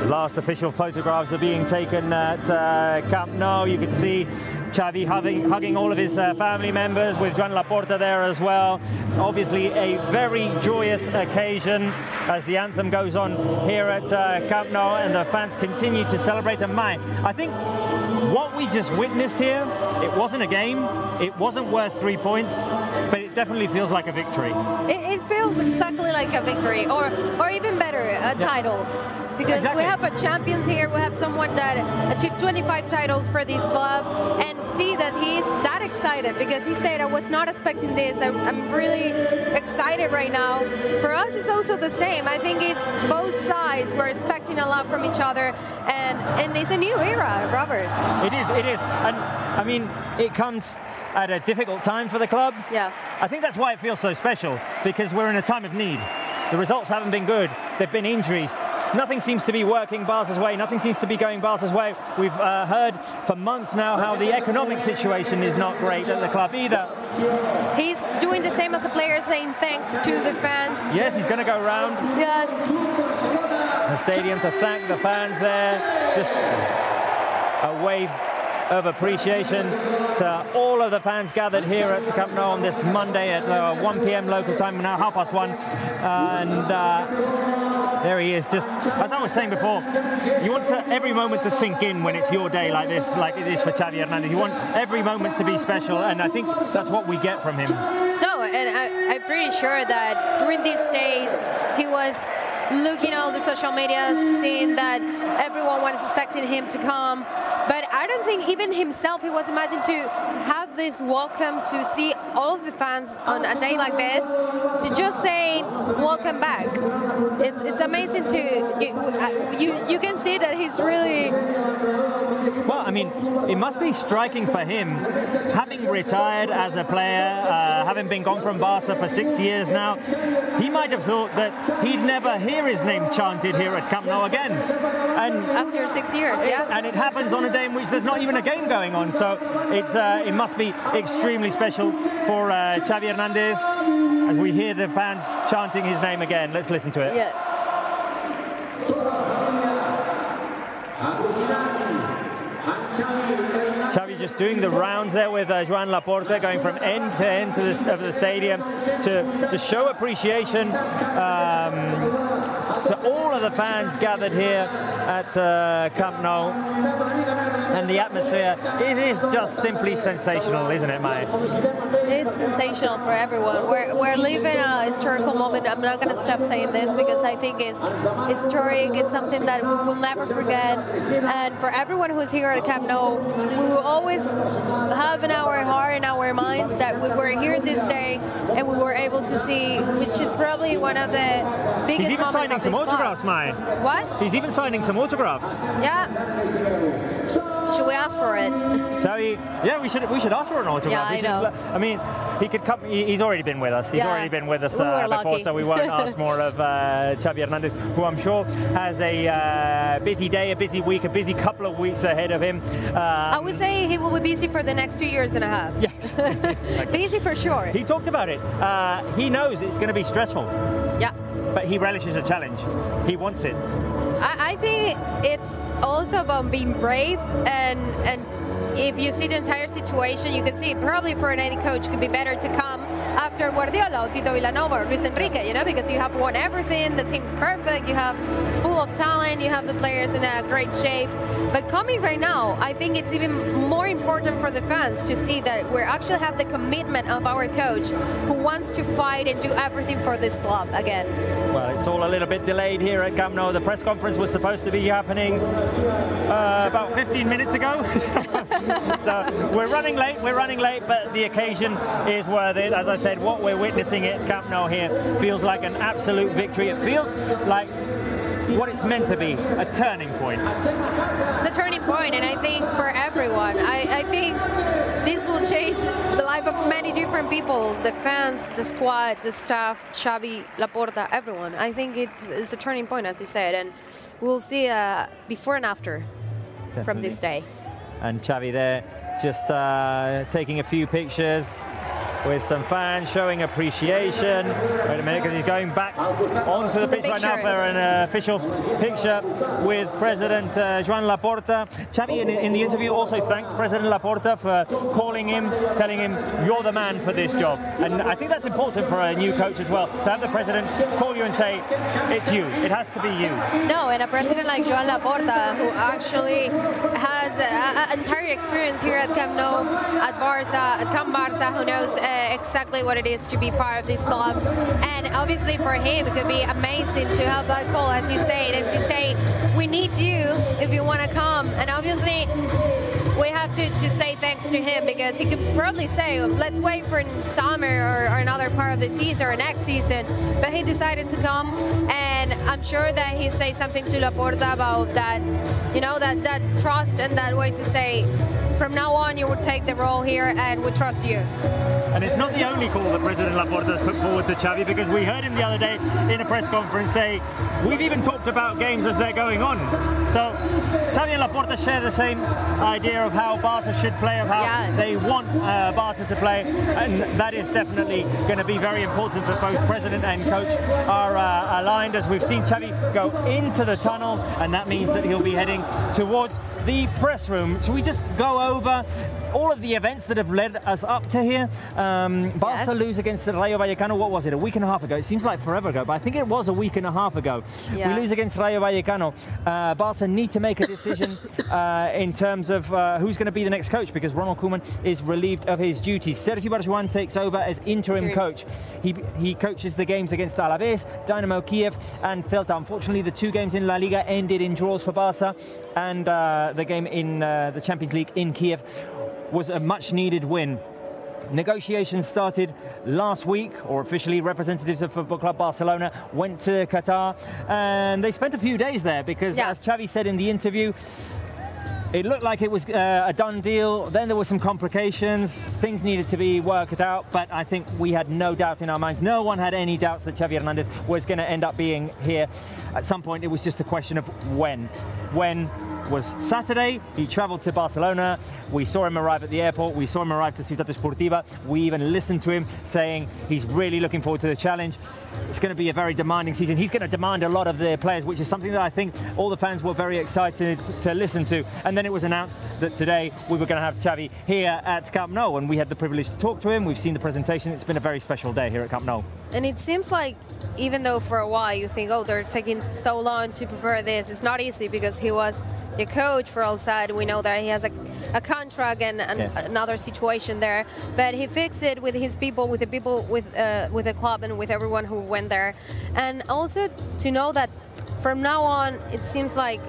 Last official photographs are being taken at Camp Nou. You can see Xavi hugging all of his family members with Joan Laporta there as well. Obviously a very joyous occasion as the anthem goes on here at Camp Nou and the fans continue to celebrate. And I think what we just witnessed here, it wasn't a game, it wasn't worth 3 points, but it definitely feels like a victory. It feels exactly like a victory, or even better, a title. Because we have a champions here, we have someone that achieved 25 titles for this club, and see that he's that excited because he said, I was not expecting this, I'm really excited right now. For us, it's also the same. I think it's both sides, we're expecting a lot from each other, and it's a new era, Robert. It is, and I mean, it comes at a difficult time for the club. Yeah. I think that's why it feels so special, because we're in a time of need. The results haven't been good, there've been injuries. Nothing seems to be working Barca's way. Nothing seems to be going Barca's way. We've heard for months now how the economic situation is not great at the club either. He's doing the same as a player, saying thanks to the fans. Yes, he's going to go around the stadium to thank the fans there. Just a wave of appreciation to all of the fans gathered here at Camp Nou on this Monday at 1 p.m. local time, now 1:30. And there he is, just as I was saying before, you want every moment to sink in when it's your day like this, like it is for Xavi Hernández. You want every moment to be special, and I think that's what we get from him. No, and I'm pretty sure that during these days he was looking at all the social media, seeing that everyone was expecting him to come. But I don't think even himself, he was imagining to have this welcome, to see all of the fans on a day like this, to just say, welcome back. It's amazing you can see that he's really... Well, I mean, it must be striking for him, having retired as a player, having been gone from Barca for 6 years now, he might have thought that he'd never hear his name chanted here at Camp Nou again. And after 6 years, yes. And it happens on a day in which there's not even a game going on, so it must be extremely special for Xavi Hernández as we hear the fans chanting his name again. Let's listen to it. Yeah. Xavi just doing the rounds there with Joan Laporta, going from end to end of the stadium to show appreciation to all of the fans gathered here at Camp Nou. And the atmosphere, it is just simply sensational, isn't it, Mai? It's sensational for everyone. We're living a historical moment. I'm not going to stop saying this because I think it's historic. It's something that we will never forget. And for everyone who's here at Camp Nou, we will always have in our heart and our minds that we were here this day and we were able to see, which is probably one of the biggest moments of this autographs, Mai. What? He's even signing some autographs. Yeah. Should we ask for it? Xavi, yeah, we should ask for an autograph. Yeah, I know. I mean, he could come. He's already been with us. He's already been with us before, lucky. so we won't ask more of Xavi Hernández, who I'm sure has a busy day, a busy week, a busy couple of weeks ahead of him. I would say he will be busy for the next 2 years and a half. Yes. Busy for sure. He talked about it. He knows it's going to be stressful. Yeah. But he relishes a challenge. He wants it. I think it's also about being brave, and if you see the entire situation, you can see probably for an head coach it could be better to come after Guardiola or Tito Villanova or Luis Enrique, you know, because you have won everything, the team's perfect, you have full of talent, you have the players in a great shape. But coming right now, I think it's even more important for the fans to see that we actually have the commitment of our coach who wants to fight and do everything for this club again. Well, it's all a little bit delayed here at Camp Nou. The press conference was supposed to be happening about 15 minutes ago. So we're running late, but the occasion is worth it. As I said, what we're witnessing at Camp Nou here feels like an absolute victory. It feels like what it's meant to be, a turning point. It's a turning point, and I think for everyone, I think this will change the life of many different people, the fans, the squad, the staff, Xavi, Laporta, everyone. I think it's a turning point, as you said, and we'll see before and after from this day. And Xavi there just taking a few pictures with some fans showing appreciation. Wait a minute, because he's going back onto the pitch right now for an official picture with President Joan Laporta. Xavi, in the interview, also thanked President Laporta for calling him, telling him, you're the man for this job. And I think that's important for a new coach as well, to have the President call you and say, it's you, it has to be you. No, and a President like Joan Laporta, who actually has an entire experience here at Camp Nou, at Barça, at Camp Barça, who knows exactly what it is to be part of this club. And obviously for him it could be amazing to have that call, as you say, and to say we need you if you want to come. And obviously we have to say thanks to him, because he could probably say let's wait for summer or another part of the season or next season, but he decided to come, and I'm sure that he says something to Laporta about that, you know, that trust and that way to say from now on you will take the role here and we trust you. And it's not the only call that President Laporta has put forward to Xavi, because we heard him the other day in a press conference say, we've even talked about games as they're going on. So Xavi and Laporta share the same idea of how Barca should play, of how they want Barca to play, and that is definitely going to be very important that both President and Coach are aligned, as we've seen Xavi go into the tunnel, and that means that he'll be heading towards the press room. So we just go over all of the events that have led us up to here. Barca lose against the Rayo Vallecano, what was it, a week and a half ago? It seems like forever ago, but I think it was a week and a half ago. We lose against Rayo Vallecano. Barca need to make a decision in terms of who's going to be the next coach, because Ronald Koeman is relieved of his duties. Sergi Barjuan takes over as interim coach. He coaches the games against Alaves, Dynamo Kiev and Celta. Unfortunately, the two games in La Liga ended in draws for Barca, and the game in the Champions League in Kiev was a much needed win. Negotiations started last week, or officially representatives of Football Club Barcelona went to Qatar, and they spent a few days there because, as Xavi said in the interview, it looked like it was a done deal. Then there were some complications. Things needed to be worked out, but I think we had no doubt in our minds. No one had any doubts that Xavi Hernández was going to end up being here. At some point, it was just a question of when. When was Saturday. He travelled to Barcelona. We saw him arrive at the airport. We saw him arrive to Ciutat Esportiva. We even listened to him saying he's really looking forward to the challenge. It's going to be a very demanding season. He's going to demand a lot of the players, which is something that I think all the fans were very excited to listen to. And then it was announced that today we were going to have Xavi here at Camp Nou, and we had the privilege to talk to him. We've seen the presentation. It's been a very special day here at Camp Nou. And it seems like, even though for a while you think, oh, they're taking so long to prepare this, it's not easy, because he was the coach for Al Sadd. We know that he has a contract and another situation there, but he fixed it with his people, with the people, with the club, and with everyone who went there. And also to know that from now on, it seems like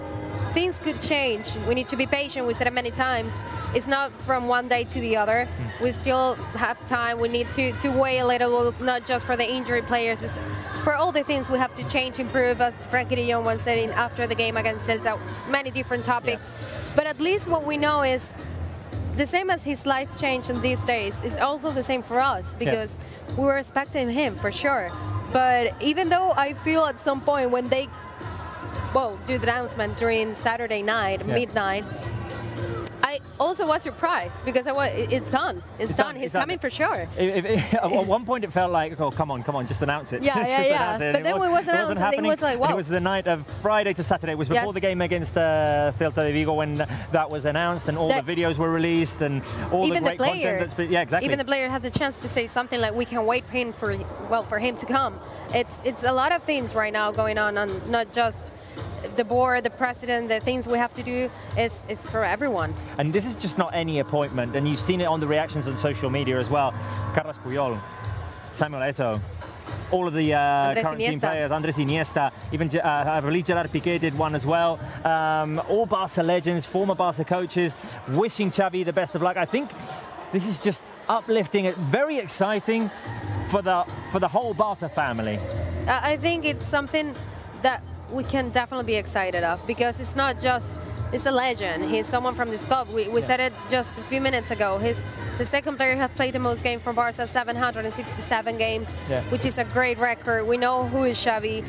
things could change. We need to be patient. We said it many times. It's not from one day to the other. We still have time. We need to wait a little, not just for the injury players. It's for all the things we have to change, improve, as Frankie de Jong was saying after the game against Celta. Many different topics. But at least what we know is the same as his life's changed in these days is also the same for us, because we were expecting him for sure. But even though I feel at some point when they do the announcement during Saturday night, midnight, I also was surprised because it's done. It's done. He's coming for sure. At one point it felt like, oh, come on, just announce it. Yeah. But then it wasn't happening. It was like, wow. It was the night of Friday to Saturday. It was before the game against Celta de Vigo when that was announced and all the videos were released and all the great content that's been, exactly. Even the player had the chance to say something like, we can wait for him to come. It's a lot of things right now going on not just the board, the president, the things we have to do is for everyone. And this is just not any appointment, and you've seen it on the reactions on social media as well. Carles Puyol, Samuel Eto'o, all of the current team players, Andres Iniesta, even I believe Gerard Piqué did one as well. All Barca legends, former Barca coaches, wishing Xavi the best of luck. I think this is just uplifting, very exciting for the whole Barca family. I think it's something that we can definitely be excited of, because it's not just, it's a legend. He's someone from this club. We said it just a few minutes ago. He's the second player who has played the most games for Barca, 767 games, which is a great record. We know who is Xavi.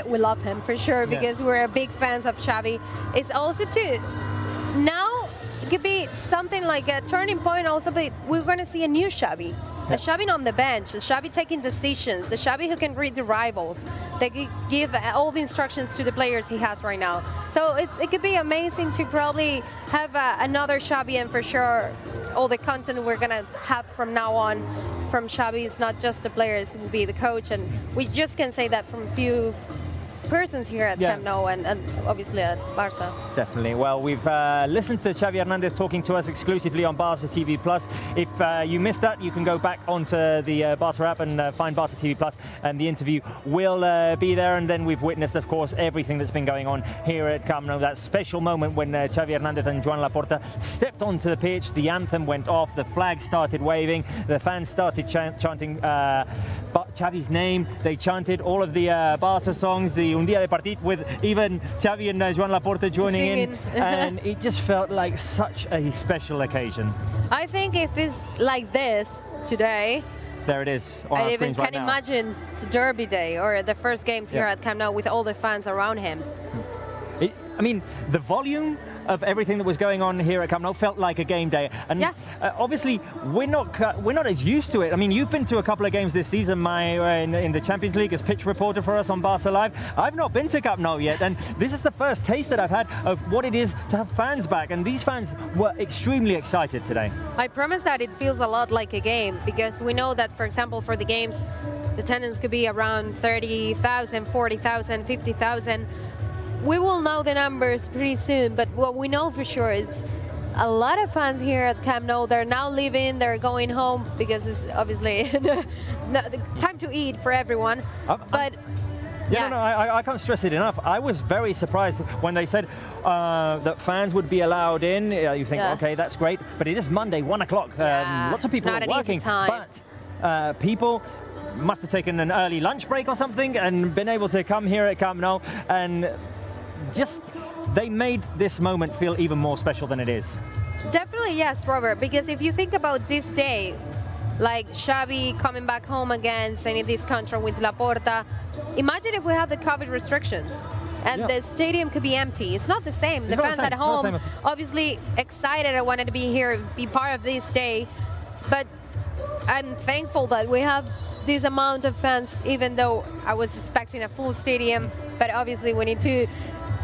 We love him for sure, because we're big fans of Xavi. It's also too, now it could be something like a turning point also, but we're going to see a new Xavi. The Xavi on the bench, the Xavi taking decisions, the Xavi who can read the rivals, they could give all the instructions to the players he has right now. So it could be amazing to probably have another Xavi, and for sure all the content we're going to have from now on from Xavi is not just the players, it will be the coach, and we just can say that from a few persons here at Camp Nou and obviously at Barca. Definitely. Well, we've listened to Xavi Hernández talking to us exclusively on Barca TV+. If you missed that, you can go back onto the Barca app and find Barca TV+, and the interview will be there. And then we've witnessed, of course, everything that's been going on here at Camp Nou. That special moment when Xavi Hernández and Joan Laporta stepped onto the pitch, the anthem went off, the flag started waving, the fans started chanting Xavi's name. They chanted all of the Barca songs, the Un Día de Partit, with even Xavi and Joan Laporta joining in, and it just felt like such a special occasion. I think if it's like this today, there it is on our screens right now. I even can imagine the Derby day or the first games here at Camp Nou with all the fans around him. I mean, the volume of everything that was going on here at Camp Nou felt like a game day, and obviously we're not as used to it. I mean, you've been to a couple of games this season, in the Champions League as pitch reporter for us on Barca Live. I've not been to Camp Nou yet, and this is the first taste that I've had of what it is to have fans back, and these fans were extremely excited today. I promise that it feels a lot like a game, because we know that, for example, for the games, the attendance could be around 30,000, 40,000, 50,000. We will know the numbers pretty soon, but what we know for sure is a lot of fans here at Camp Nou. They're now leaving, they're going home, because it's obviously the time to eat for everyone. I can't stress it enough. I was very surprised when they said that fans would be allowed in. You think, okay, that's great, but it is Monday, 1 o'clock. Lots of people are working, but people must have taken an early lunch break or something and been able to come here at Camp Nou, and just they made this moment feel even more special than it is. Definitely, yes, Robert, because if you think about this day, like Xavi coming back home again, signing this contract with Laporta, imagine if we have the COVID restrictions and the stadium could be empty. It's not the same. The fans at home, obviously excited, I wanted to be here, be part of this day, but I'm thankful that we have this amount of fans, even though I was expecting a full stadium, but obviously we need to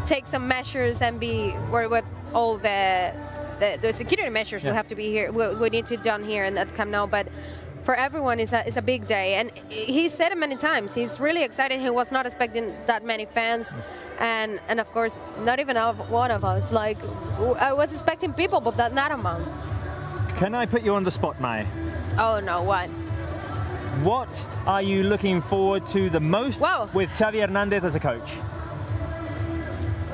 take some measures and be with all the security measures we have to be here. We need to done here and at Camp Nou, but for everyone it's a big day, and he said it many times. He's really excited. He was not expecting that many fans, and of course not even one of us. Like, I was expecting people, but not amount. Can I put you on the spot, Mai? Oh no, what? What are you looking forward to the most with Xavi Hernández as a coach?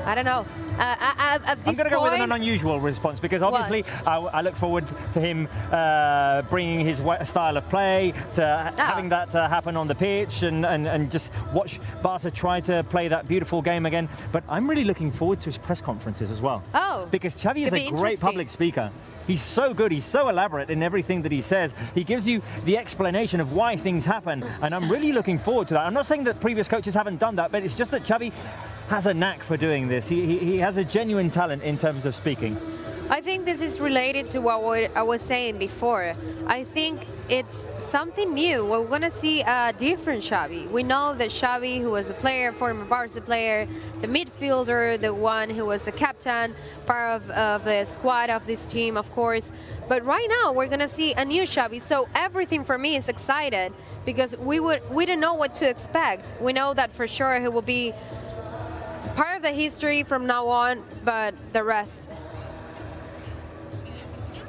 I don't know. at this I'm going to go with an unusual response because obviously I look forward to him bringing his style of play, to having that happen on the pitch and just watch Barca try to play that beautiful game again. But I'm really looking forward to his press conferences as well. Oh, because Xavi is a great public speaker. He's so good, he's so elaborate in everything that he says. He gives you the explanation of why things happen, and I'm really looking forward to that. I'm not saying that previous coaches haven't done that, but it's just that Xavi has a knack for doing this. He has a genuine talent in terms of speaking. I think this is related to what I was saying before. I think it's something new. We're going to see a different Xavi. We know that Xavi, who was a player, former Barca player, the midfielder, the one who was the captain, part of the squad of this team, of course. But right now, we're going to see a new Xavi. So everything for me is excited because we don't know what to expect. We know that for sure he will be part of the history from now on, but the rest.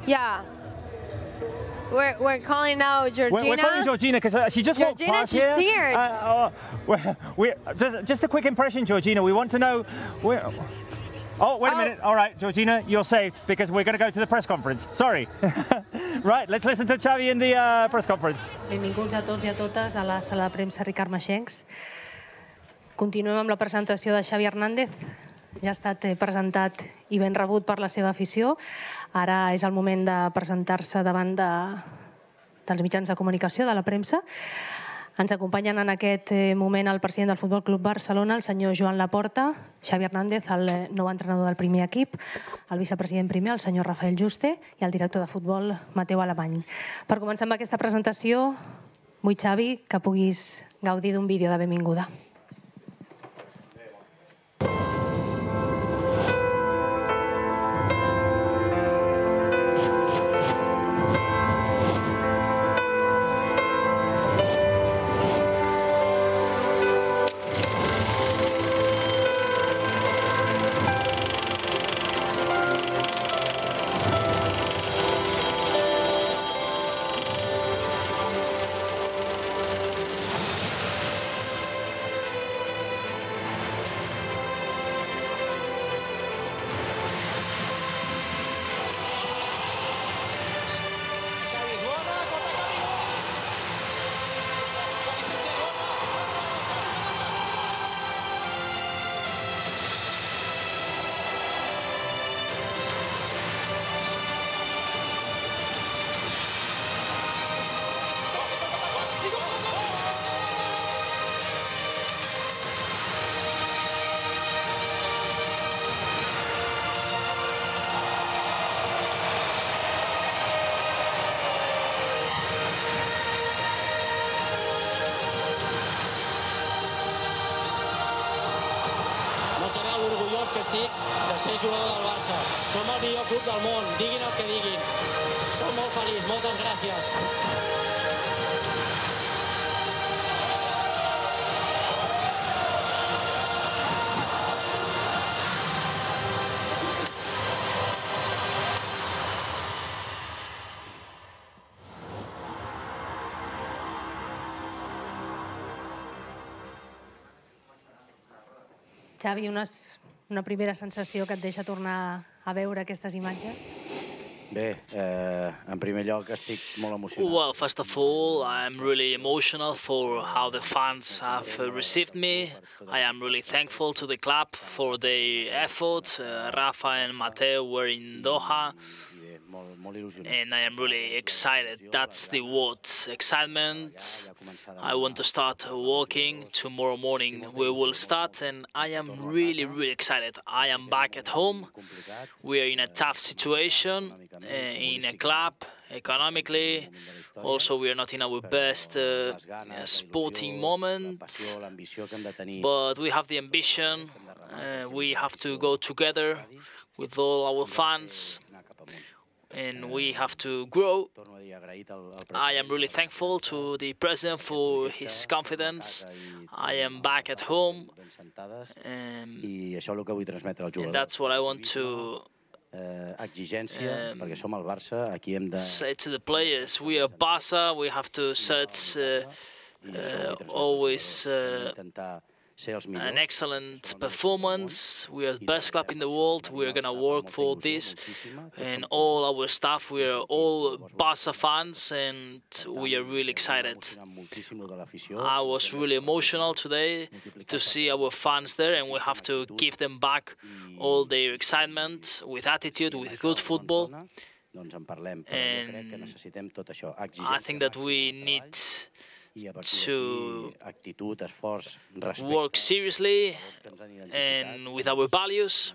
Yeah. We're calling now Georgina. We're calling Georgina because she just walked past here. Just a quick impression, Georgina. We want to know where. Oh, wait a minute. All right, Georgina, you're saved because we're going to go to the press conference. Sorry. Right, let's listen to Xavi in the press conference. Benvinguts a tots i a totes a la sala de premsa Ricard Maxencs. Continuem amb la presentació de Xavi Hernández. Ja ha estat presentat i ben rebut per la seva afició. Ara és el moment de presentar-se davant dels mitjans de comunicació, de la premsa. Ens acompanyen en aquest moment el president del Futbol Club Barcelona, el senyor Joan Laporta, Xavi Hernández, el nou entrenador del primer equip, el vicepresident primer, el senyor Rafael Juste, i el director de futbol, Mateu Alemany. Per començar amb aquesta presentació, vull, Xavi, que puguis gaudir d'un vídeo de benvinguda. que estic de ser jugador del Barça. Som el millor club del món, diguin el que diguin. Som molt feliç, moltes gràcies. Xavi, una primera sensació que et deixa tornar a veure aquestes imatges? Bé, en primer lloc estic molt emocionat. Well, first of all, I'm really emotional for how the fans have received me. I am really thankful to the club for their effort. Rafa and Mateo were in Doha. And I am really excited. That's the word, excitement. I want to start walking. Tomorrow morning we will start, and I am really, really excited. I am back at home. We are in a tough situation in a club, economically. Also, we are not in our best sporting moment, but we have the ambition. We have to go together with all our fans, and we have to grow. I am really thankful to the president for his confidence. I am back at home, and that's what I want to say to the players. We are Barca, we have to search always an excellent performance. We are the best club in the world. We are going to work for this. And all our staff, we are all Barca fans, and we are really excited. I was really emotional today to see our fans there, and we have to give them back all their excitement with attitude, with good football. And I think that we need to work seriously and with our values.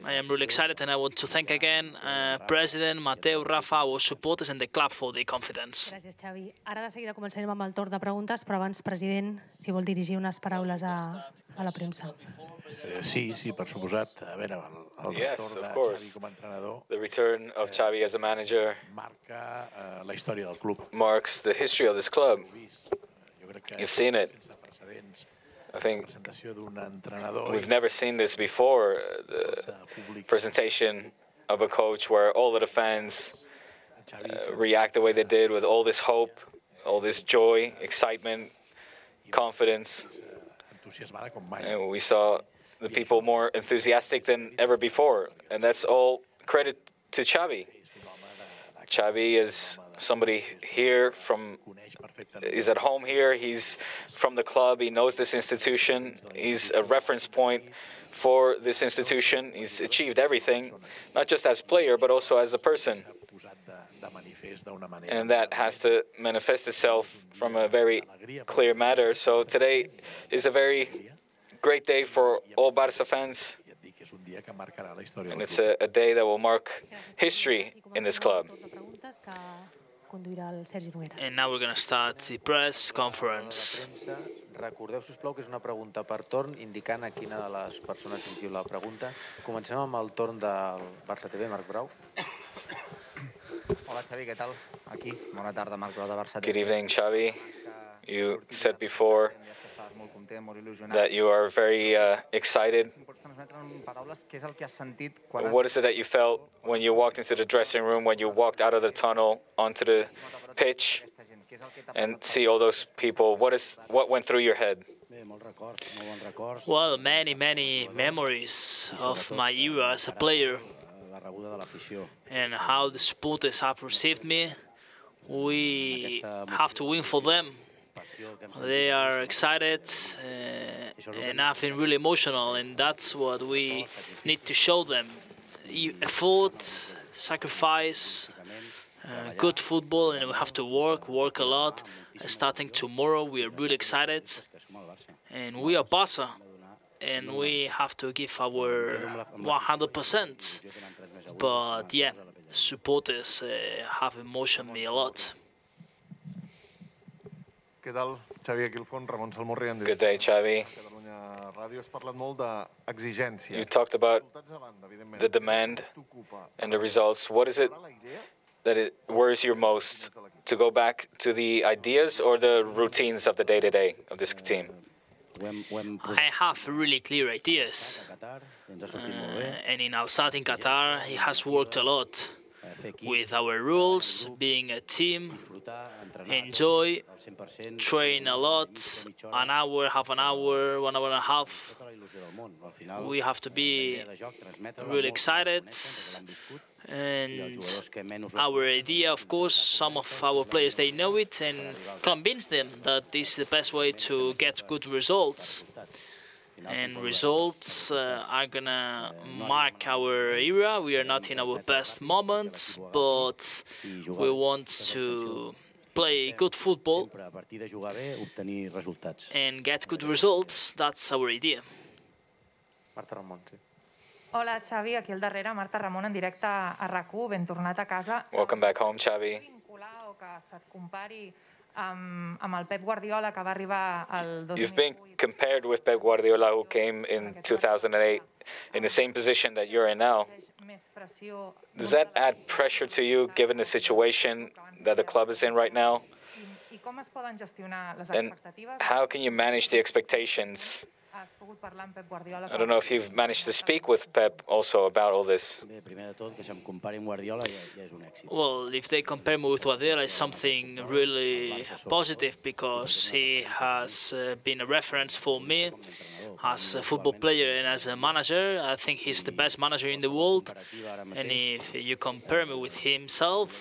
I am really excited, and I want to thank again President, Mateu, Rafa, our supporters and the club for their confidence. Gràcies, Xavi. Ara de seguida començarem amb el torn de preguntes, però abans, president, si vol dirigir unes paraules a la premsa. Sí, per suposat. A veure, el retorn de Xavi com a entrenador. The return of Xavi as a manager marca la història del club. Marks the history of this club. You've seen it. I think we've never seen this before, the presentation of a coach where all of the fans react the way they did with all this hope, all this joy, excitement, confidence. And we saw the people more enthusiastic than ever before, and that's all credit to Xavi. Xavi is somebody here he's at home here, he's from the club, he knows this institution, he's a reference point for this institution, he's achieved everything, not just as player, but also as a person. And that has to manifest itself from a very clear matter. So today is a very great day for all Barca fans, and it's a day that will mark history in this club. And now we're going to start the press conference. Recordeu, sisplau, que és una pregunta per torn, indicant a quina de les persones que llegiu la pregunta. Comencem amb el torn del Barça TV, Marc Brau. Hola, Xavi, què tal? Aquí, bona tarda, Marc Brau de Barça TV. Good evening, Xavi. You said before that you are very excited. What is it that you felt when you walked into the dressing room, when you walked out of the tunnel onto the pitch and see all those people? What went through your head? Well, many memories of my era as a player and how the supporters have received me. We have to win for them. They are excited and I've been really emotional, and that's what we need to show them. Effort, sacrifice, good football, and we have to work a lot. Starting tomorrow, we are really excited, and we are Barca, and we have to give our 100%. But yeah, supporters have emotioned me a lot. Què tal, Xavi? Aquí al fons, Ramon Salmorri. Good day, Xavi. You talked about the demand and the results. What is it that it worries you most? To go back to the ideas or the routines of the day-to-day of this team? I have really clear ideas. And in Al-Sadd in Qatar, he has worked a lot with our rules, being a team, enjoy, train a lot, an hour, half an hour, 1 hour and a half. We have to be really excited. And our idea, of course, some of our players, they know it, and convince them that this is the best way to get good results. And results are gonna mark our era. We are not in our best moments, but we want to play good football and get good results. That's our idea. Marta Ramon, sí. Hola, Xavi, aquí al darrere, Marta Ramon, en directe a RAC1, ben tornat a casa. Welcome back home, Xavi. O que se't compari amb el Pep Guardiola, que va arribar al 2008. You've been compared with Pep Guardiola, who came in 2008 in the same position that you're in now. Does that add pressure to you, given the situation that the club is in right now? com es poden gestionar les And expectatives? how can you manage the expectations? Has pogut parlar amb Pep Guardiola? I don't know if you've managed to speak with Pep also about all this. Well, if they compare me with Guardiola, it's something really positive because he has been a reference for me as a football player and as a manager. I think he's the best manager in the world. And if you compare me with himself,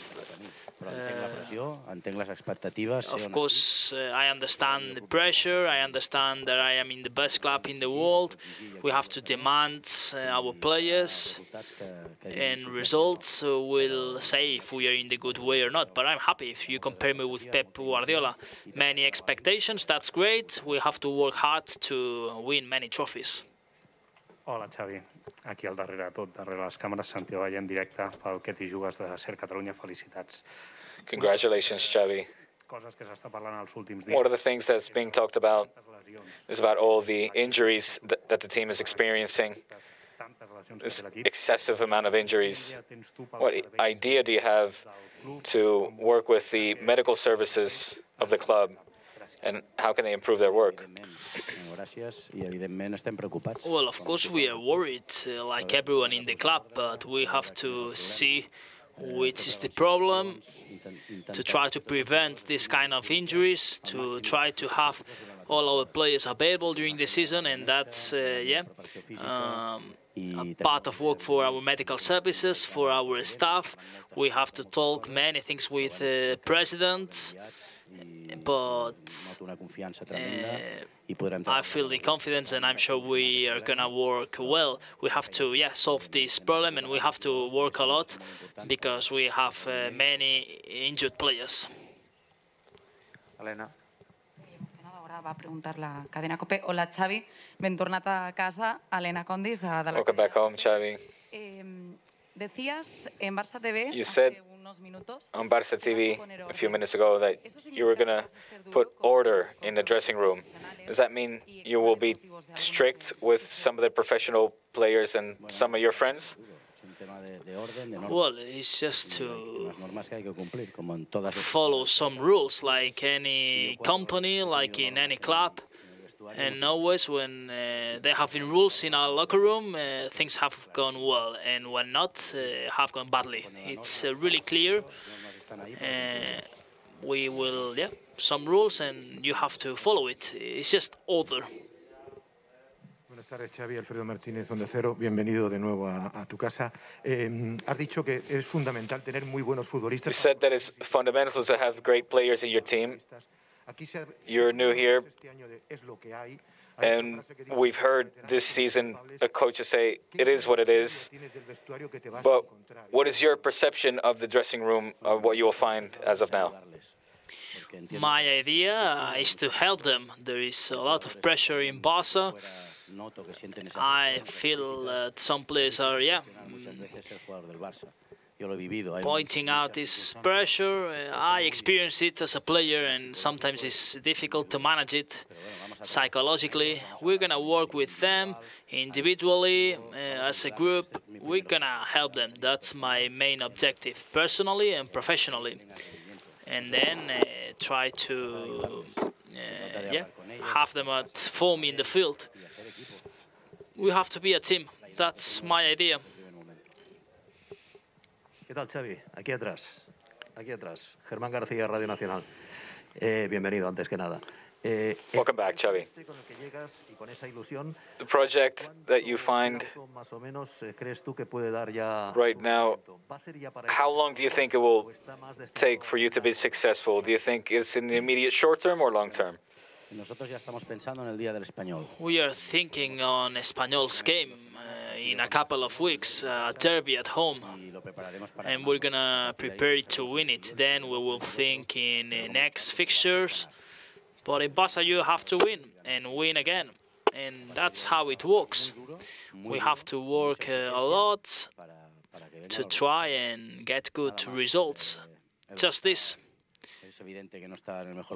of course, I understand the pressure. I understand that I am in the best club in the world. We have to demand our players, and results will say if we are in the good way or not. But I'm happy if you compare me with Pep Guardiola. Many expectations, that's great. We have to work hard to win many trophies. Hola, Xavi. Aquí al darrere de tot, darrere les càmeres, Santiago en directe pel que t'hi jugues de Ser Catalunya. Felicitats. Congratulations, Xavi. Coses que s'està parlant els últims dies. One of the things that's being talked about is about all the injuries that the team is experiencing. This excessive amount of injuries. What idea do you have to work with the medical services of the club, and how can they improve their work? Well, of course we are worried, like everyone in the club, but we have to see which is the problem, to try to prevent this kind of injuries, to try to have all our players available during the season, and that's, a part of work for our medical services, for our staff. We have to talk many things with the president, but I feel the confidence, and I'm sure we are gonna work well. We have to, solve this problem, and we have to work a lot because we have many injured players. Helena. Ara va preguntar la cadena COPE. Hola, Xavi. Ben tornat a casa. Helena Condis, de la... Welcome back home, Xavi. Decías en Barça TV You said on Barça TV a few minutes ago that you were going to put order in the dressing room. Does that mean you will be strict with some of the professional players and some of your friends? Well, it's just to follow some rules, like any company, like in any club. And always when there have been rules in our locker room, things have gone well, and when not, have gone badly. It's really clear. We will, some rules, and you have to follow it. It's just order. Buenas tardes, Xavi. Alfredo Martínez, Onda Cero. Bienvenido de nuevo a tu casa. Has dicho que es fundamental tener muy buenos futbolistas. You said that it's fundamental to have great players in your team. You're new here, and we've heard this season the coaches say it is what it is. But what is your perception of the dressing room, of what you will find as of now? My idea is to help them. There is a lot of pressure in Barca. I feel that some players are, pointing out this pressure. I experience it as a player, and sometimes it's difficult to manage it psychologically. We're going to work with them individually, as a group. We're going to help them. That's my main objective, personally and professionally. And then try to have them at form in the field. We have to be a team. That's my idea. ¿Qué tal, Xavi? Aquí atrás. Germán García, Radio Nacional. Bienvenido, antes que nada. Welcome back, Xavi. The project that you find right now, how long do you think it will take for you to be successful? Do you think it's in the immediate short term or long term? We are thinking on Español's game in a couple of weeks, a derby at home, and we're gonna prepare to win it. Then we will think in next fixtures. But in Barca, you have to win and win again, and that's how it works. We have to work a lot to try and get good results. Just this.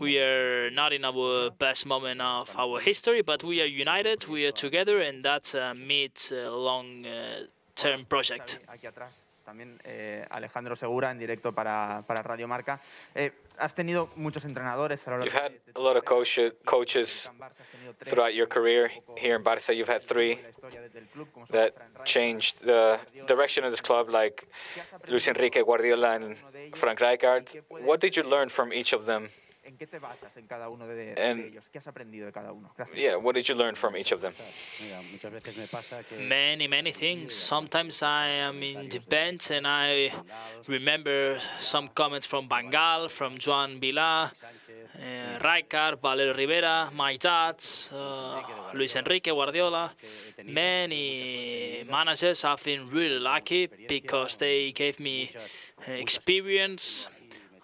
We are not in our best moment of our history, but we are united, we are together, and that's a mid-long-term project. también Alejandro Segura en directo para Radio Marca. Has tenido muchos entrenadores a lo largo. You've had a lot of coaches throughout your career. Here in Barça, you've had 3 that changed the direction of this club, like Luis Enrique, Guardiola, and Frank Rijkaard. What did you learn from each of them? ¿En qué te basas en cada uno de ellos? ¿Qué has aprendido de cada uno? Gracias. Yeah, what did you learn from each of them? Many things. Sometimes I am in the bench and I remember some comments from Bangal, from Joan Vilà, Rijkaard, Valero Rivera, my dad, Luis Enrique, Guardiola. Many managers have been really lucky because they gave me experience.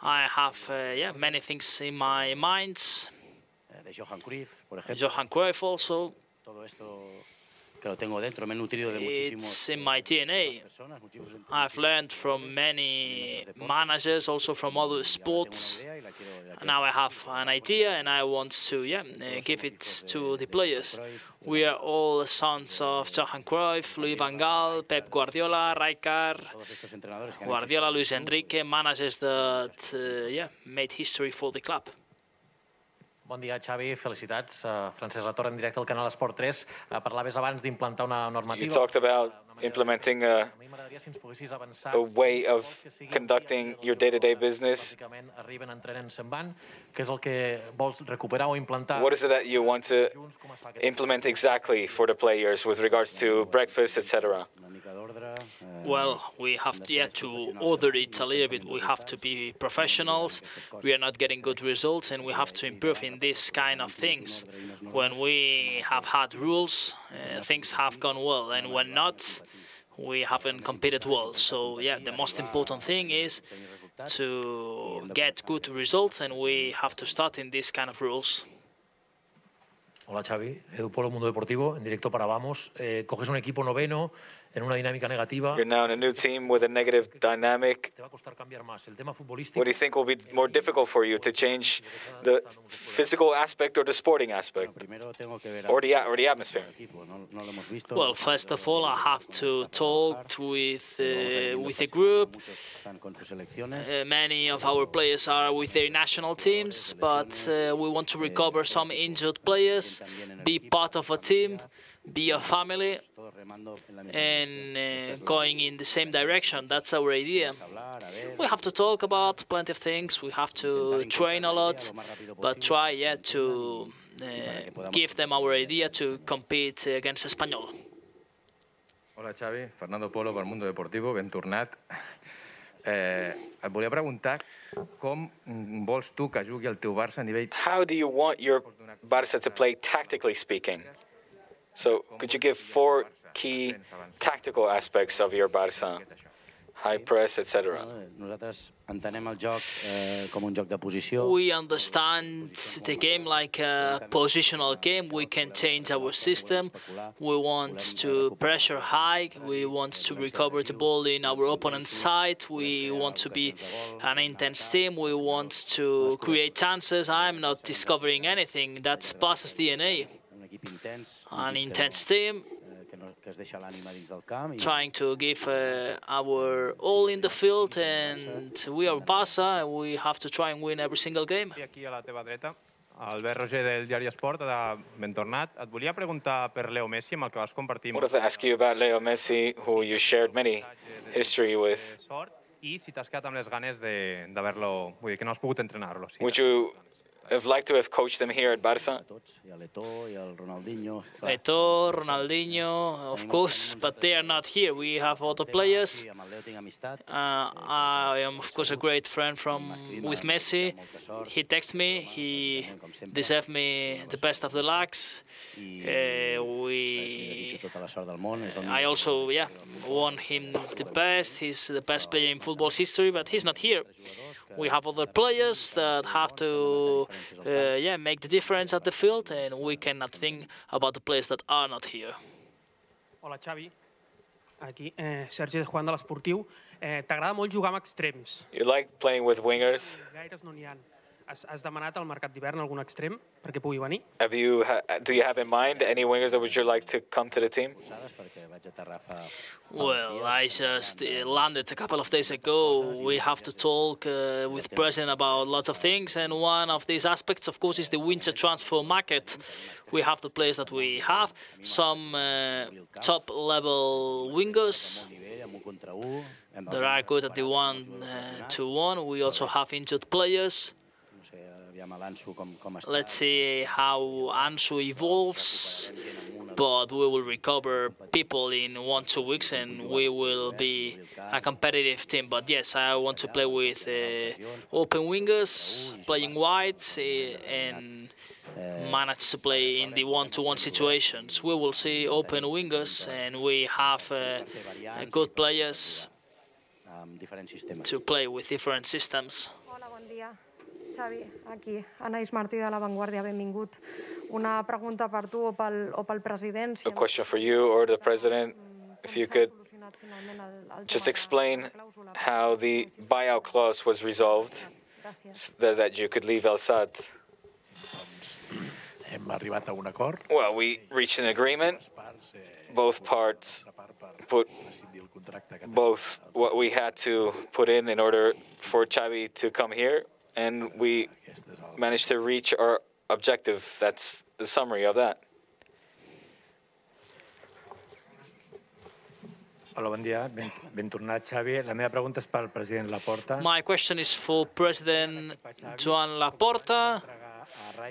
I have many things in my mind. Johan Cruyff also. It's in my DNA. I've learned from many managers, also from other sports. Now I have an idea and I want to give it to the players. We are all sons of Johan Cruyff, Louis van Gaal, Pep Guardiola, Rijkaard, Guardiola, Luis Enrique, managers that made history for the club. Bon dia, Xavi. Felicitats. Francesc Latorre, en directe al canal Esport 3. Parlaves abans d'implantar una normativa. You talked about implementing a way of conducting your day-to-day business. Arriben, entrenen, se'n van. Què és el que vols recuperar o implantar? What is it that you want to implement exactly for the players with regards to breakfast, etc.? Well, we have to order it a little bit. We have to be professionals. We are not getting good results, and we have to improve in this kind of things. When we have had rules, things have gone well, and when not, we haven't competed well. So, the most important thing is to get good results, and we have to start in this kind of rules. Hola, Xavi. Edu Polo, Mundo Deportivo, en directo para Vamos. Coges un equipo noveno en una dinámica negativa. You're now in a new team with a negative dynamic. What do you think will be more difficult for you, to change the physical aspect or the sporting aspect? Or the atmosphere? Well, first of all, I have to talk with the group. Many of our players are with their national teams, but we want to recover some injured players, be part of a team, be a family, and going in the same direction. That's our idea. We have to talk about plenty of things. We have to train a lot, but try to give them our idea to compete against Espanyol. Hola, Xavi. Fernando Polo per Mundo Deportivo, ben tornat. Et volia preguntar com vols tu que jugui el teu Barça a nivell... How do you want your Barça to play, tactically speaking? So, could you give 4 key tactical aspects of your Barça? High press, etc. We understand the game like a positional game. We can change our system. We want to pressure high. We want to recover the ball in our opponent's side. We want to be an intense team. We want to create chances. I'm not discovering anything. That's Barça's DNA. An intense team, trying to give our all in the field, and we are Barça. We have to try and win every single game. Aquí a la teva dreta, Albert Roger del diari Esport, ben tornat. Et volia preguntar per Leo Messi, amb el que vas compartir. I wanted to ask you about Leo Messi, who you shared many history with. I si t'has quedat amb les ganes d'haver-lo, vull dir, que no has pogut entrenar-lo. Would you have liked to have coached them here at Barça? Eto'o, Ronaldinho, of course, but they are not here. We have other players. I am, of course, a great friend with Messi. He texts me. He deserves me the best of the lucks. I also, want him the best. He's the best player in football's history, but he's not here. We have other players that have to make the difference at the field, and we cannot think about the players that are not here. Hola, Xavi. Aquí, Sergi de Juan de l'Esportiu. T'agrada molt jugar amb extrems. You like playing with wingers? Gaires no n'hi ha. has demanat al mercat d'hivern algun extrem perquè pugui venir? Do you have in mind any wingers that would you like to come to the team? Well, I just landed a couple of days ago. We have to talk with the president about lots of things, and one of these aspects, of course, is the winter transfer market. We have the players that we have, some top-level wingers that are good at the 1-to-1. We also have injured players. Let's see how Ansu evolves, but we will recover people in 1-2 weeks and we will be a competitive team. But yes, I want to play with open wingers, playing wide, and manage to play in the 1-to-1 situations. We will see open wingers, and we have good players to play with different systems. Hola, bon dia. Xavi, aquí. Anaïs Martí de La Vanguardia, benvingut. Una pregunta per tu o pel president. A question for you or the president, if you could just explain how the buyout clause was resolved, so that you could leave Al-Sadd. Well, we reached an agreement. Both parts put both what we had to put in order for Xavi to come here, and we managed to reach our objective. That's the summary of that. Hola, bon dia. Ben tornat, Xavi. La meva pregunta és pel president Laporta. My question is for President Joan Laporta.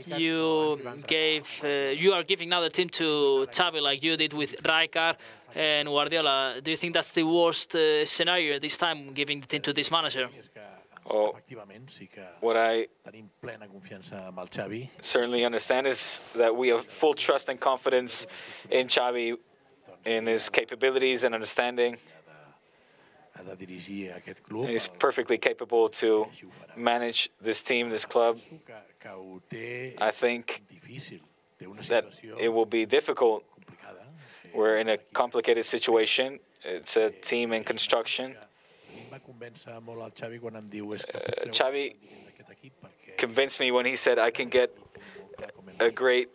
You are giving now the team to Xavi like you did with Rijkaard and Guardiola. Do you think that's the worst scenario this time, giving the team to this manager? Oh, what I certainly understand is that we have full trust and confidence in Xavi, in his capabilities and understanding. He's perfectly capable to manage this team, this club. I think that it will be difficult. We're in a complicated situation. It's a team in construction. Xavi convinced me when he said I can get a great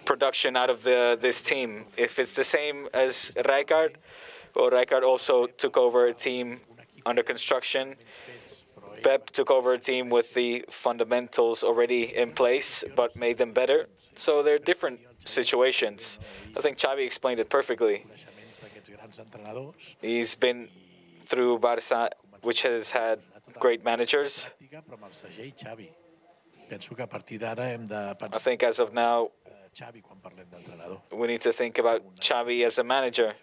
production out of this team. If it's the same as Rijkaard, well, Rijkaard also took over a team under construction. Pep took over a team with the fundamentals already in place, but made them better. So they're different situations. I think Xavi explained it perfectly. He's been through Barça, which has had great managers. I think as of now, we need to think about Xavi as a manager.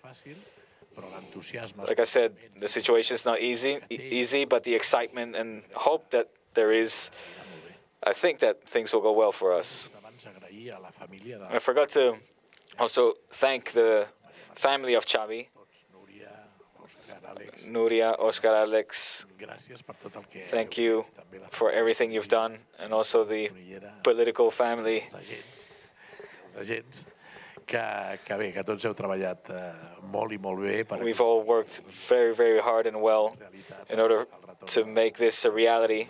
Like I said, the situation is not easy, but the excitement and hope that there is, I think that things will go well for us. I forgot to also thank the family of Xavi, Nuria, Oscar, Alex. Thank you for everything you've done, and also the political family. We've all worked very, very hard and well in order to make this a reality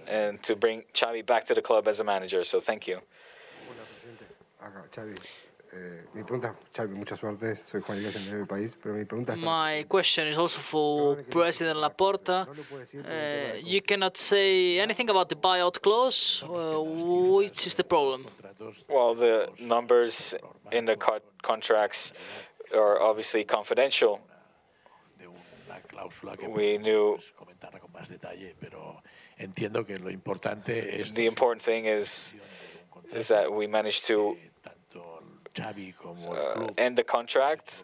and to bring Xavi back to the club as a manager. So thank you. My question is also for President Laporta. You cannot say anything about the buyout clause. Which is the problem? Well, the numbers in the contracts are obviously confidential. We knew the important thing is that we managed to end the contract.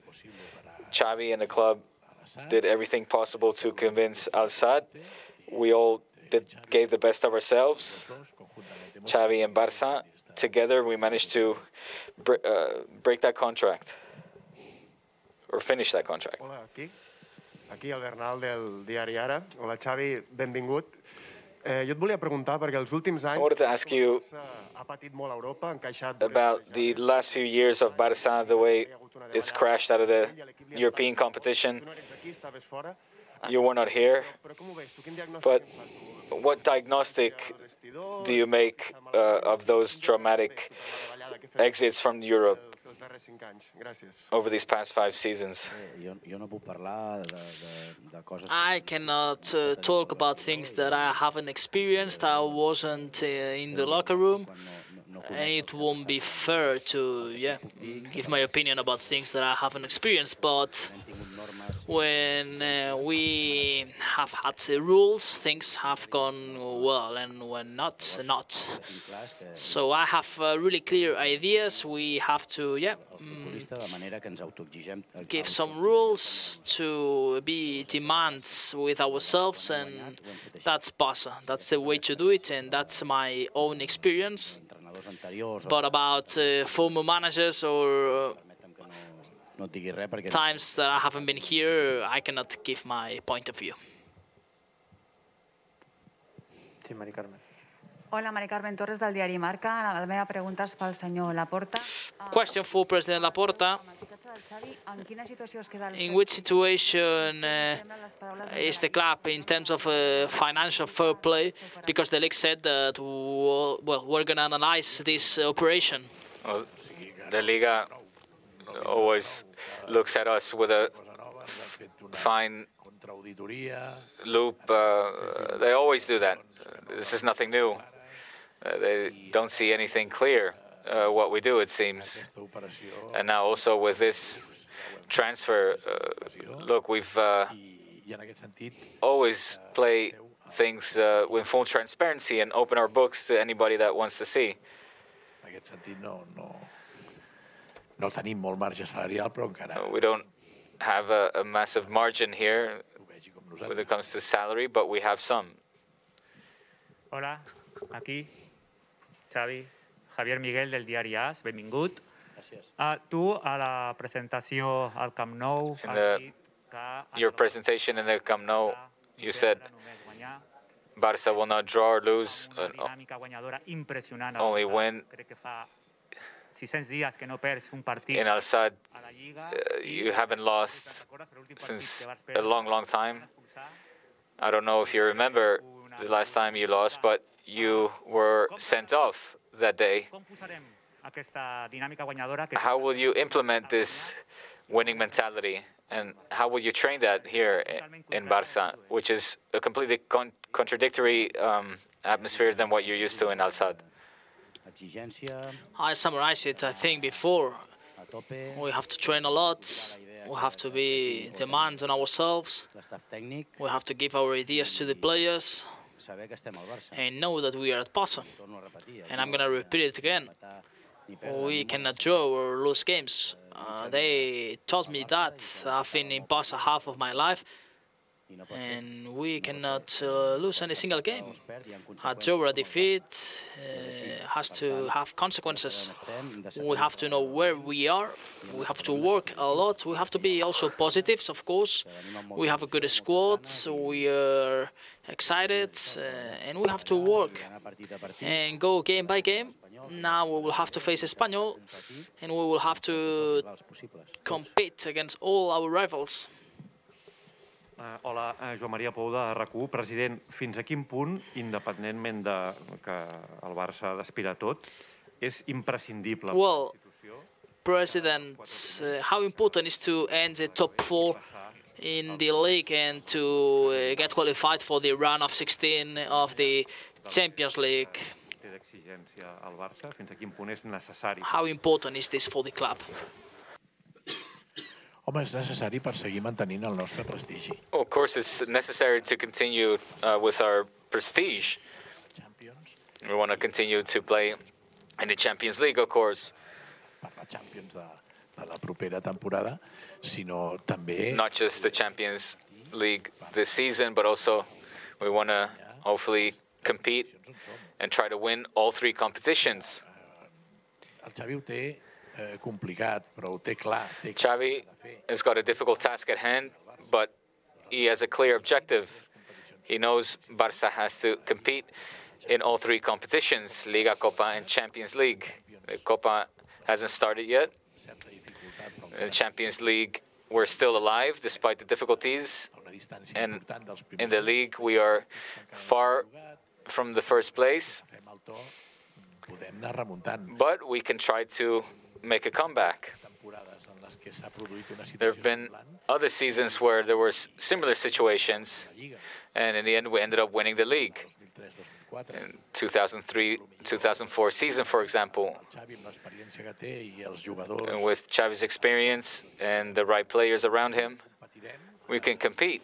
Xavi and the club did everything possible to convince Al-Sadd. We all gave the best of ourselves. Xavi and Barça, together we managed to break that contract, or finish that contract. Hola, aquí el Bernal del diari Ara. Hola, Xavi, benvingut. Jo et volia preguntar, perquè els últims anys I wanted to ask you ha patit molt a Europa, encaixat about the last few years of Barça, the way it's crashed out of the European competition. You were not here, but what diagnostic do you make of those dramatic exits from Europe over these past 5 seasons? I cannot talk about things that I haven't experienced. I wasn't in the locker room. And it won't be fair to give my opinion about things that I haven't experienced. But when we have had rules, things have gone well, and when not. So I have really clear ideas. We have to give some rules to be demands with ourselves, and that's Barca. That's the way to do it, and that's my own experience. But about former managers or times that I haven't been here, I cannot give my point of view. Sí, Mari Carmen. Hola, Mari Carmen Torres del diari Marca. La meva pregunta és pel senyor Laporta. Question for President Laporta. In which situation is the club in terms of financial fair play? Because the league said that, we're going to analyze this operation. Well, the Liga always looks at us with a fine loop. They always do that. This is nothing new. They don't see anything clear. What we do, it seems. And now also with this transfer, look, we've always play things with full transparency and open our books to anybody that wants to see. We don't have a massive margin here when it comes to salary, but we have some. Hola, aquí, Xavi. Javier Miguel del diari AS, benvingut. Gràcies. Tu, a la presentació al Camp Nou, Your presentation in the Camp Nou, you said Barça will not draw or lose, only win. In Al-Sadd, you haven't lost since a long, long time. I don't know if you remember the last time you lost, but you were sent off that day. How will you implement this winning mentality, and how will you train that here in Barça, which is a completely contradictory atmosphere than what you're used to in Al-Sadd? I summarized it, I think, before. We have to train a lot. We have to be demands on ourselves. We have to give our ideas to the players and know that we are at Barça. And I'm going to repeat it again. We cannot draw or lose games. They taught me that. I've been in Barça half of my life, and we cannot lose any single game. A draw or a defeat has to have consequences. We have to know where we are. We have to work a lot. We have to be also positives, of course. We have a good squad. We are excited, and we have to work and go game by game. Now we will have to face Espanyol, and we will have to compete against all our rivals. Hola, Joan Maria Pou de RAC1. President, fins a quin punt, independentment de que el Barça d'aspirar tot, és imprescindible per la institució? President, how important is to end the top 4 in the league and to get qualified for the round of 16 of the Champions League? Té d'exigència al Barça, fins a quin punt és necessari? How important is this for the club? Home, és necessari per seguir mantenint el nostre prestigi. Well, of course, it's necessary to continue with our prestige. We want to continue to play in the Champions League, of course. Per la Champions de la propera temporada, sinó també... Not just the Champions League this season, but also we want to hopefully compete and try to win all 3 competitions. El Xavi ho té complicat, però ho té clar. Xavi has got a difficult task at hand, but he has a clear objective. He knows Barça has to compete in all 3 competitions, Liga, Copa, and Champions League. The Copa hasn't started yet. In the Champions League, we're still alive despite the difficulties. And in the league, we are far from the first place, but we can try to make a comeback. There have been other seasons where there were similar situations, and in the end, we ended up winning the league. In 2003-2004 season, for example, and with Xavi's experience and the right players around him, we can compete,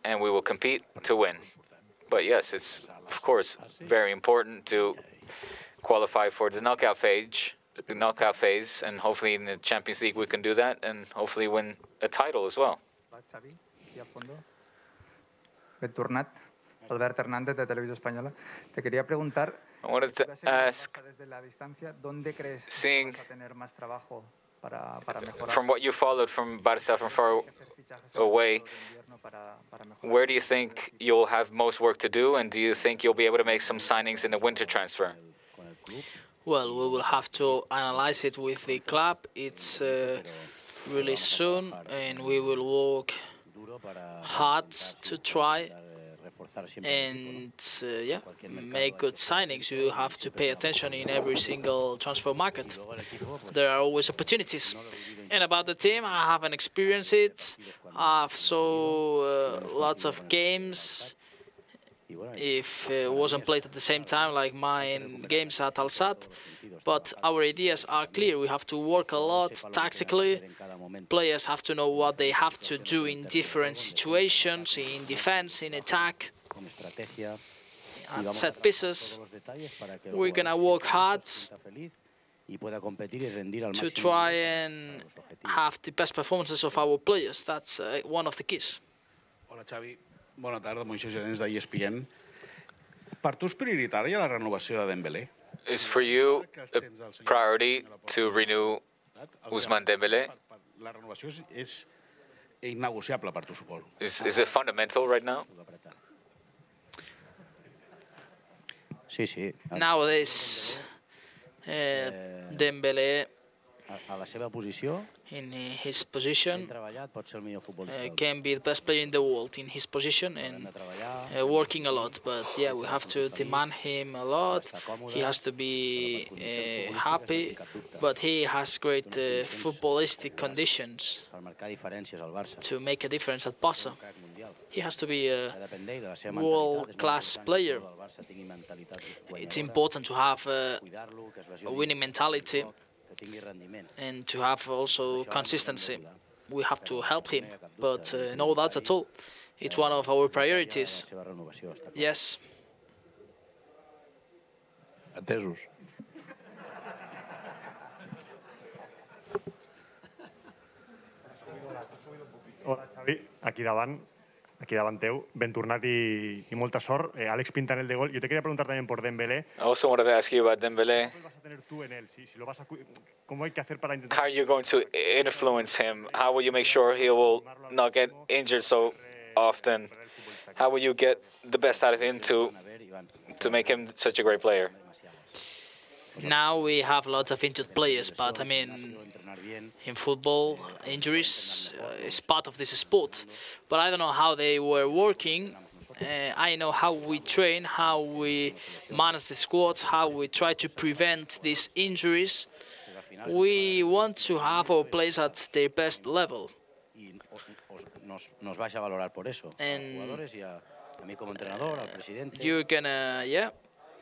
and we will compete to win. But yes, it's, of course, very important to qualify for the knockout phase, and hopefully in the Champions League we can do that, and hopefully win a title as well. Xavi, aquí al fondo. Ben tornat. Xavi Hernández de Televisión Española. Te quería preguntar, I wanted to ask, desde la distancia, ¿dónde crees seeing que vas a tener más trabajo para mejorar? from what you followed from Barca from far away, where do you think you'll have most work to do, and do you think you'll be able to make some signings in the winter transfer? Well, we will have to analyze it with the club. It's really soon, and we will work hard to try and make good signings. You have to pay attention in every single transfer market. There are always opportunities. And about the team, I haven't experienced it. I've saw lots of games. If it wasn't played at the same time like mine games at Al-Sadd, but our ideas are clear. We have to work a lot tactically. Players have to know what they have to do in different situations, in defense, in attack, at set pieces. We're gonna work hard to try and have the best performances of our players. That's one of the keys. Hola, Xavi. Bona tarda, Moisés Lledens d'ESPN. Per tu és prioritària la renovació de Dembélé? Is for you a priority to renew Ousmane Dembélé? La renovació és innegociable per tu, suposo. Is it fundamental right now? Sí, sí. Nowadays, Dembélé, a la seva posició, in his position, pot ser el millor futbolista. can be the best player in the world in his position and working a lot. But yeah, we have to demand him a lot. He has to be happy, but he has great footballistic conditions to make a difference at Barca. He has to be a world-class player. It's important to have a winning mentality and to have also consistency. We have to help him, but no doubts at all. It's one of our priorities. Yes. Entesos. Hola, Xavi. Aquí davant teu. Ben tornat i molta sort. Àlex Pintanel de gol. Yo te quería preguntar también por Dembélé. I also wanted to ask you about Dembélé. How are you going to influence him? How will you make sure he will not get injured so often? How will you get the best out of him to make him such a great player? Now we have lots of injured players, but I mean, in football, injuries is part of this sport. But I don't know how they were working. I know how we train, how we manage the squads, how we try to prevent these injuries. We want to have our players at their best level. Nos vais a valorar por eso, And jugadores y a mí como entrenador, al presidente. you're gonna,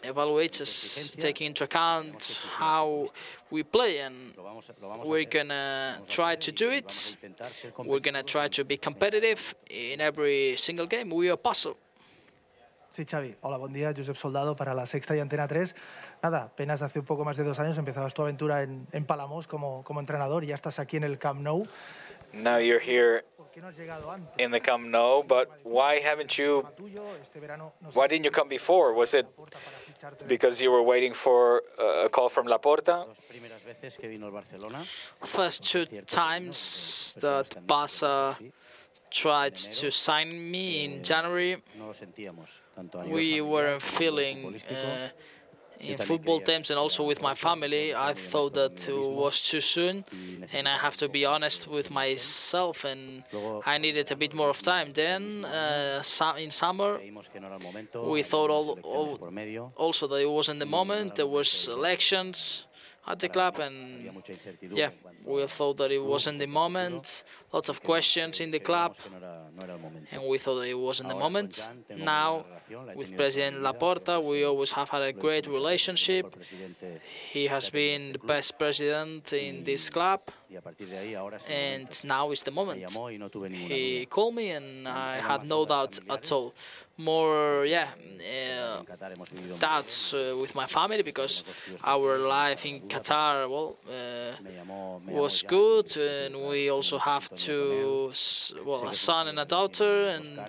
evaluate us, taking into account how we play, and we're gonna try to do it. We're gonna try to be competitive in every single game. We are possible. Sí, Xavi. Hola, buen día. Josep Soldado para La Sexta y Antena 3. Nada, apenas hace un poco más de 2 años empezabas tu aventura en Palamós como entrenador y ya estás aquí en el Camp Nou. Now you're here in the Camp Nou, but why didn't you come before? Was it because you were waiting for a call from Laporta? First 2 times that Barca tried to sign me in January, we weren't feeling in football terms and also with my family, I thought that it was too soon, and I have to be honest with myself, and I needed a bit more of time. Then in summer, we thought also that it wasn't the moment. There was elections at the club, and yeah, we thought that it wasn't the moment. Lots of questions in the club, and we thought that it wasn't the moment. Now, with President Laporta, we always have had a great relationship. He has been the best president in this club, and now is the moment. He called me, and I had no doubt at all. More, doubts with my family, because our life in Qatar, was good, and we also have a son and a daughter, and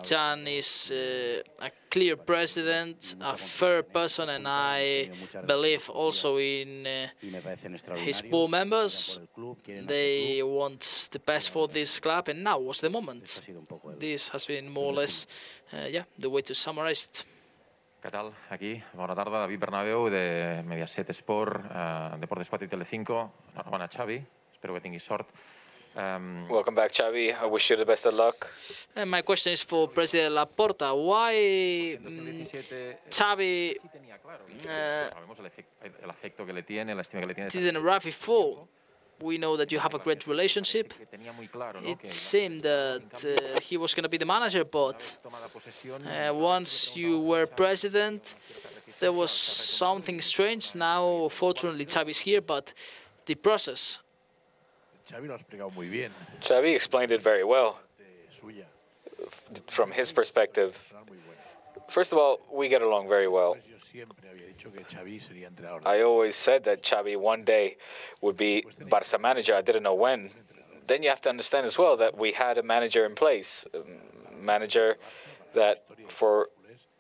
Jan is a clear president, a fair person, and I believe also in his board members. They want the best for this club, and now was the moment. This has been more or less, the way to summarize it. ¿Qué tal? Aquí, bona tarda, David Bernabéu, de Mediaset Sport, Deportes 4 i Telecinco. Enhorabona, Xavi. Espero que tinguis sort. Welcome back, Xavi. I wish you the best of luck. My question is for President Laporta. Why Xavi didn't arrive before? We know that you have a great relationship. It seemed that he was going to be the manager, but once you were president, there was something strange. Now, fortunately, Xavi's here, but the process. Xavi explained it very well from his perspective. First of all, we get along very well. I always said that Xavi one day would be Barca manager. I didn't know when. Then you have to understand as well that we had a manager in place, a manager that for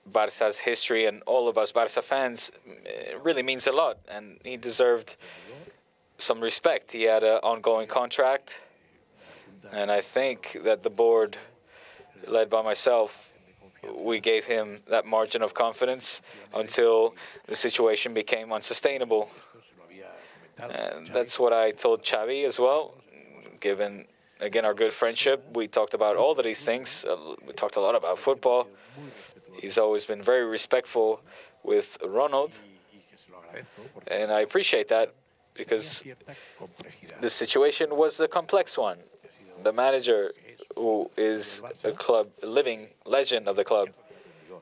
Barca's history and all of us Barca fans, it really means a lot, and he deserved some respect. He had an ongoing contract, and I think that the board, led by myself, we gave him that margin of confidence until the situation became unsustainable. And that's what I told Xavi as well. Given, again, our good friendship, we talked about all of these things. We talked a lot about football. He's always been very respectful with Ronald. And I appreciate that, because the situation was a complex one. The manager, who is a living legend of the club,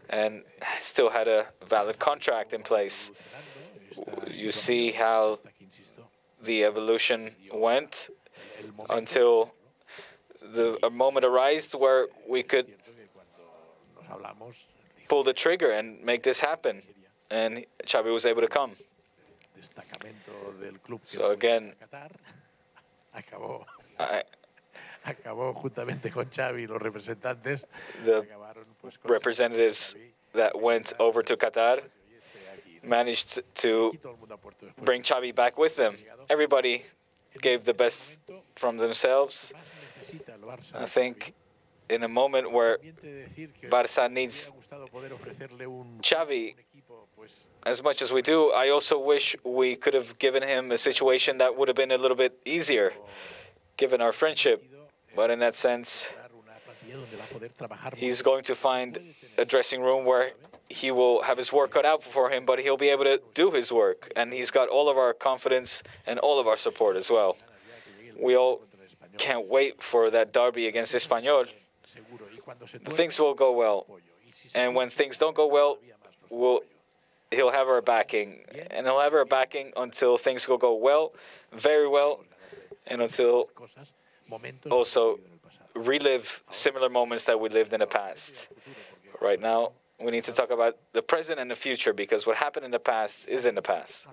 and still had a valid contract in place. You see how the evolution went until a moment arose where we could pull the trigger and make this happen, and Xavi was able to come. So again, the representatives that went over to Qatar managed to bring Xavi back with them. Everybody gave the best from themselves. I think in a moment where Barca needs Xavi as much as we do, I also wish we could have given him a situation that would have been a little bit easier, given our friendship. But in that sense, he's going to find a dressing room where he will have his work cut out for him, but he'll be able to do his work. And he's got all of our confidence and all of our support as well. We all can't wait for that derby against Espanyol. Things will go well. And when things don't go well, he'll have our backing. And he'll have our backing until things will go well, very well, and until also relive similar moments that we lived in the past. Right now, we need to talk about the present and the future, because what happened in the past is in the past.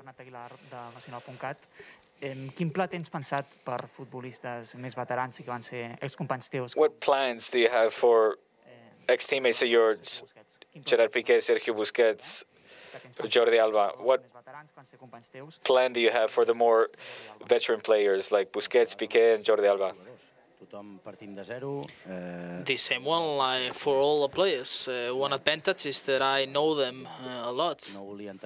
Quin pla tens pensat per futbolistes més veterans i que van ser excompanys teus? What plans do you have for ex-teammates of yours, Gerard Piqué, Sergio Busquets, Jordi Alba? What plan do you have for the more veteran players like Busquets, Piqué, and Jordi Alba? The same one like for all the players. One advantage is that I know them a lot. In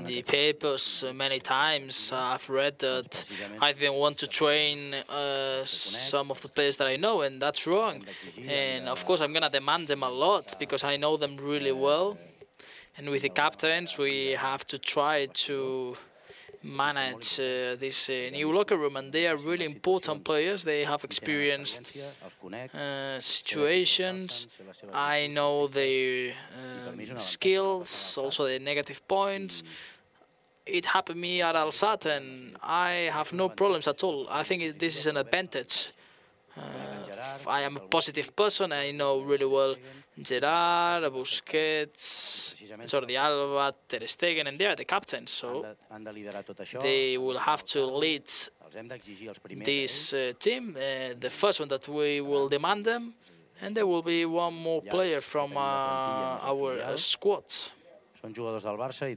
the papers, many times I've read that I didn't want to train some of the players that I know, and that's wrong. And of course, I'm going to demand them a lot because I know them really well. And with the captains, we have to try to manage this new locker room, and they are really important players. They have experienced situations. I know their skills, also their negative points. It happened to me at Al Sadd, and I have no problems at all. I think this is an advantage. I am a positive person. I know really well Gerard, Busquets, Jordi Alba, Ter Stegen, and they are the captains, so they will have to lead this team. The first one that we will demand them, and there will be one more player from our squad.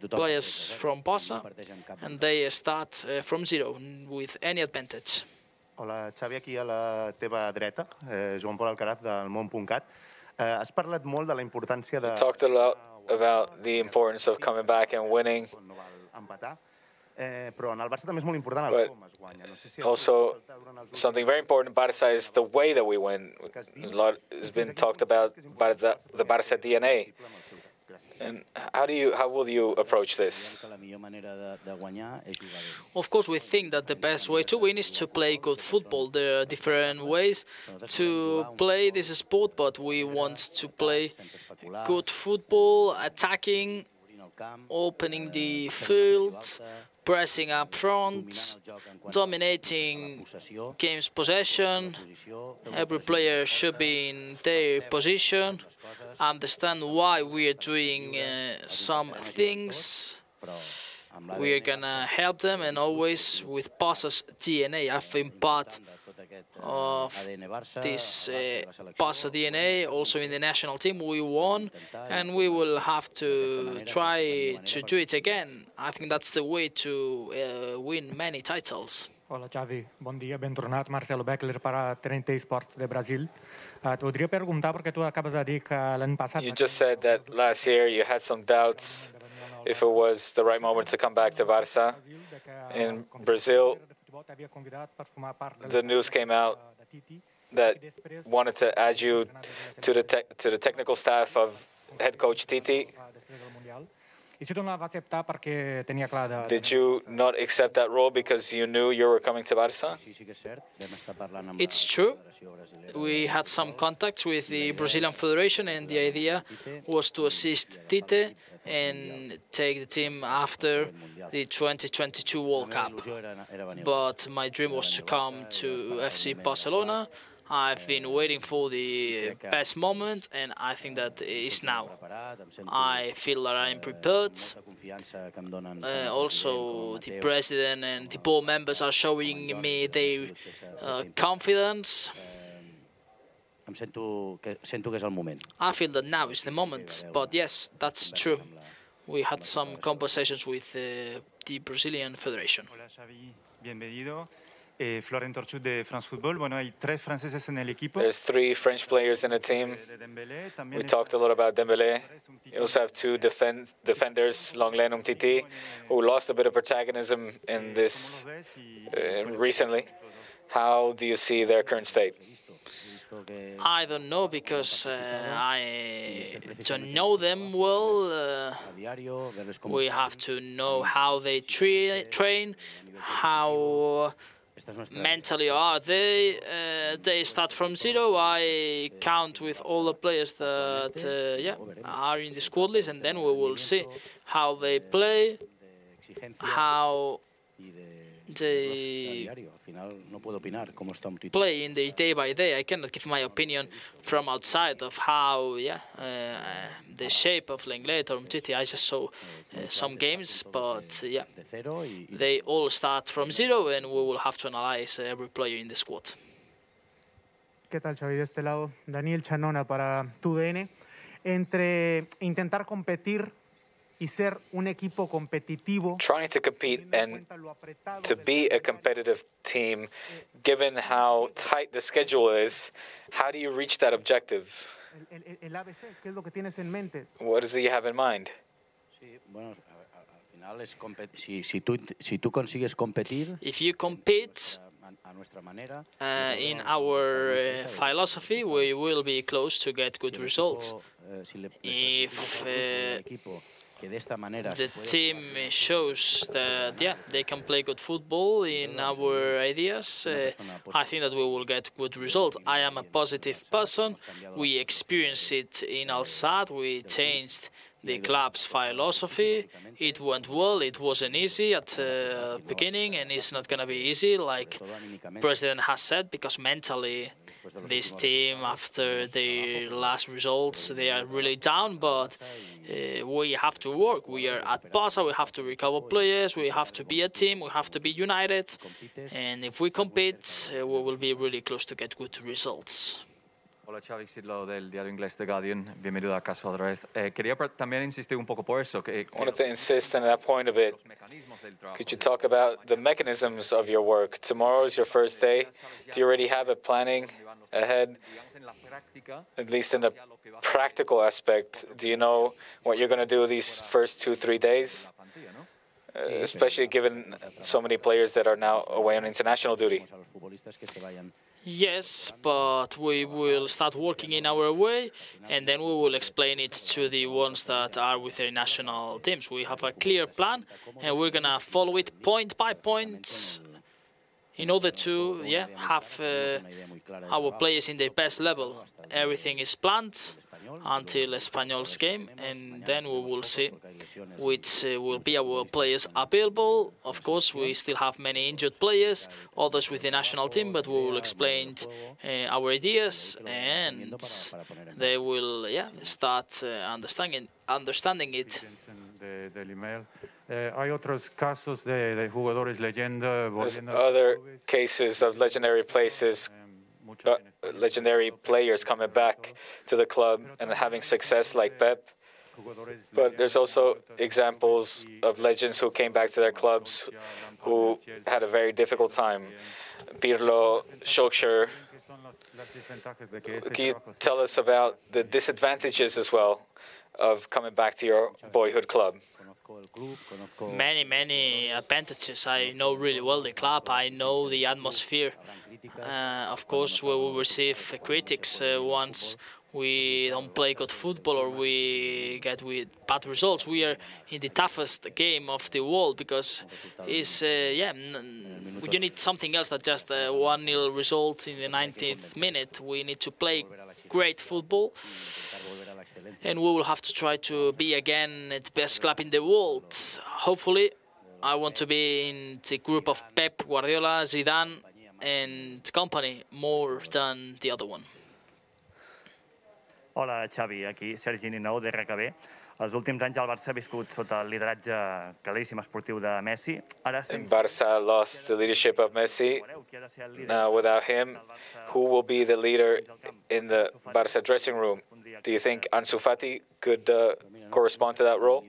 Players from Barça, and they start from zero with any advantage. Hola, Xavi, aquí a la teva dreta, Joan Pol Alcaraz del món.cat. Has parlat molt de la importància de... You talked a lot about the importance of coming back and winning. Però en el Barça també és molt important el com es guanya. Also, something very important in Barça is the way that we win. A lot has been talked about by the Barça DNA. And how will you approach this? Of course, we think that the best way to win is to play good football. There are different ways to play this sport, but we want to play good football, attacking, opening the field, pressing up front, dominating game's possession. Every player should be in their position, understand why we are doing some things. We are gonna help them, and always with Barca's DNA. I've been part of this Barca DNA. Also in the national team, we won, and we will have to try to do it again. I think that's the way to win many titles. Hola, Xavi. Bon dia, ben tornat. Marcelo Beckler per a TNT Sports de Brasil. T'ho voldria preguntar perquè tu acabes de dir que l'any passat... You just said that last year you had some doubts if it was the right moment to come back to Barça. In Brazil, the news came out that wanted to add you to the technical staff of head coach Titi. Did you not accept that role because you knew you were coming to Barça? It's true. We had some contacts with the Brazilian Federation, and the idea was to assist Tite and take the team after the 2022 World Cup. But my dream was to come to FC Barcelona. I've been waiting for the best moment, and I think that is now. I feel that I'm prepared. Also, the president and the board members are showing me their confidence. I feel that now is the moment, but yes, that's true. We had some conversations with the Brazilian Federation. Hola, Xavi. Bienvenido. Florent Torchut de France Football. Bueno, hay tres franceses en el equipo. There's 3 French players in the team. We talked a lot about Dembélé. You also have 2 defenders, Lenglet and Umtiti, who lost a bit of protagonism in this recently. How do you see their current state? I don't know because I don't know them well. We have to know how they train, how mentally are they. They start from zero. I count with all the players that are in the squad list, and then we will see how they play, how they play in the day by day. I cannot give my opinion from outside of how, the shape of Lenglet or Umtiti. I just saw some games, but they all start from zero, and we will have to analyze every player in the squad. ¿Qué tal, Xavi? De este lado, Daniel Chanona para TUDN. Entre intentar competir y ser un equipo competitivo. Trying to compete and to be a competitive team, given how tight the schedule is, how do you reach that objective? El ABC, ¿qué es lo que tienes en mente? What is it you have in mind? Sí, bueno, al final es si tú consigues competir. If you compete in our philosophy, we will be close to get good results. If the team shows that they can play good football in our ideas, I think that we will get good results. I am a positive person. We experienced it in Al Sadd. We changed the club's philosophy. It went well. It wasn't easy at the beginning, and it's not going to be easy, like the president has said, because mentally this team, after the last results, they are really down, but we have to work. We are at Barca, we have to recover players, we have to be a team, we have to be united, and if we compete, we will be really close to get good results. Hola, Xavi Sidlo del diario inglés The Guardian. Bienvenido a casa otra vez. Quería también insistir un poco por eso. I wanted to insist on that point a bit. Could you talk about the mechanisms of your work? Tomorrow is your first day. Do you already have a planning ahead? At least in the practical aspect, do you know what you're going to do these first 2-3 days? Especially given so many players that are now away on international duty. Yes, but we will start working in our way, and then we will explain it to the ones that are with their national teams. We have a clear plan, and we're going to follow it point by point in order to have our players in their best level. Everything is planned until Espanyol's game, and then we will see which will be our players available. Of course, we still have many injured players, others with the national team, but we will explain our ideas, and they will start understanding it. Del email. Hay otros casos de jugadores leyenda. There's other cases of legendary players coming back to the club and having success like Pep. But there's also examples of legends who came back to their clubs who had a very difficult time. Pirlo, Solskjaer. Can you tell us about the disadvantages as well of coming back to your boyhood club? Many advantages. I know really well the club. I know the atmosphere. Of course, we will receive critics once we don't play good football or we get with bad results. We are in the toughest game of the world because it's you need something else than just a 1-0 result in the 19th minute. We need to play great football, and we will have to try to be again the best club in the world. Hopefully, I want to be in the group of Pep, Guardiola, Zidane, and company more than the other one. Hola, Xavi. Aquí Sergi Ninou, de RKB. Els últims anys el Barça ha viscut sota el lideratge claríssim esportiu de Messi. Barça lost the leadership of Messi. Now, without him, who will be the leader in the Barça dressing room? Do you think Ansu Fati could correspond to that role?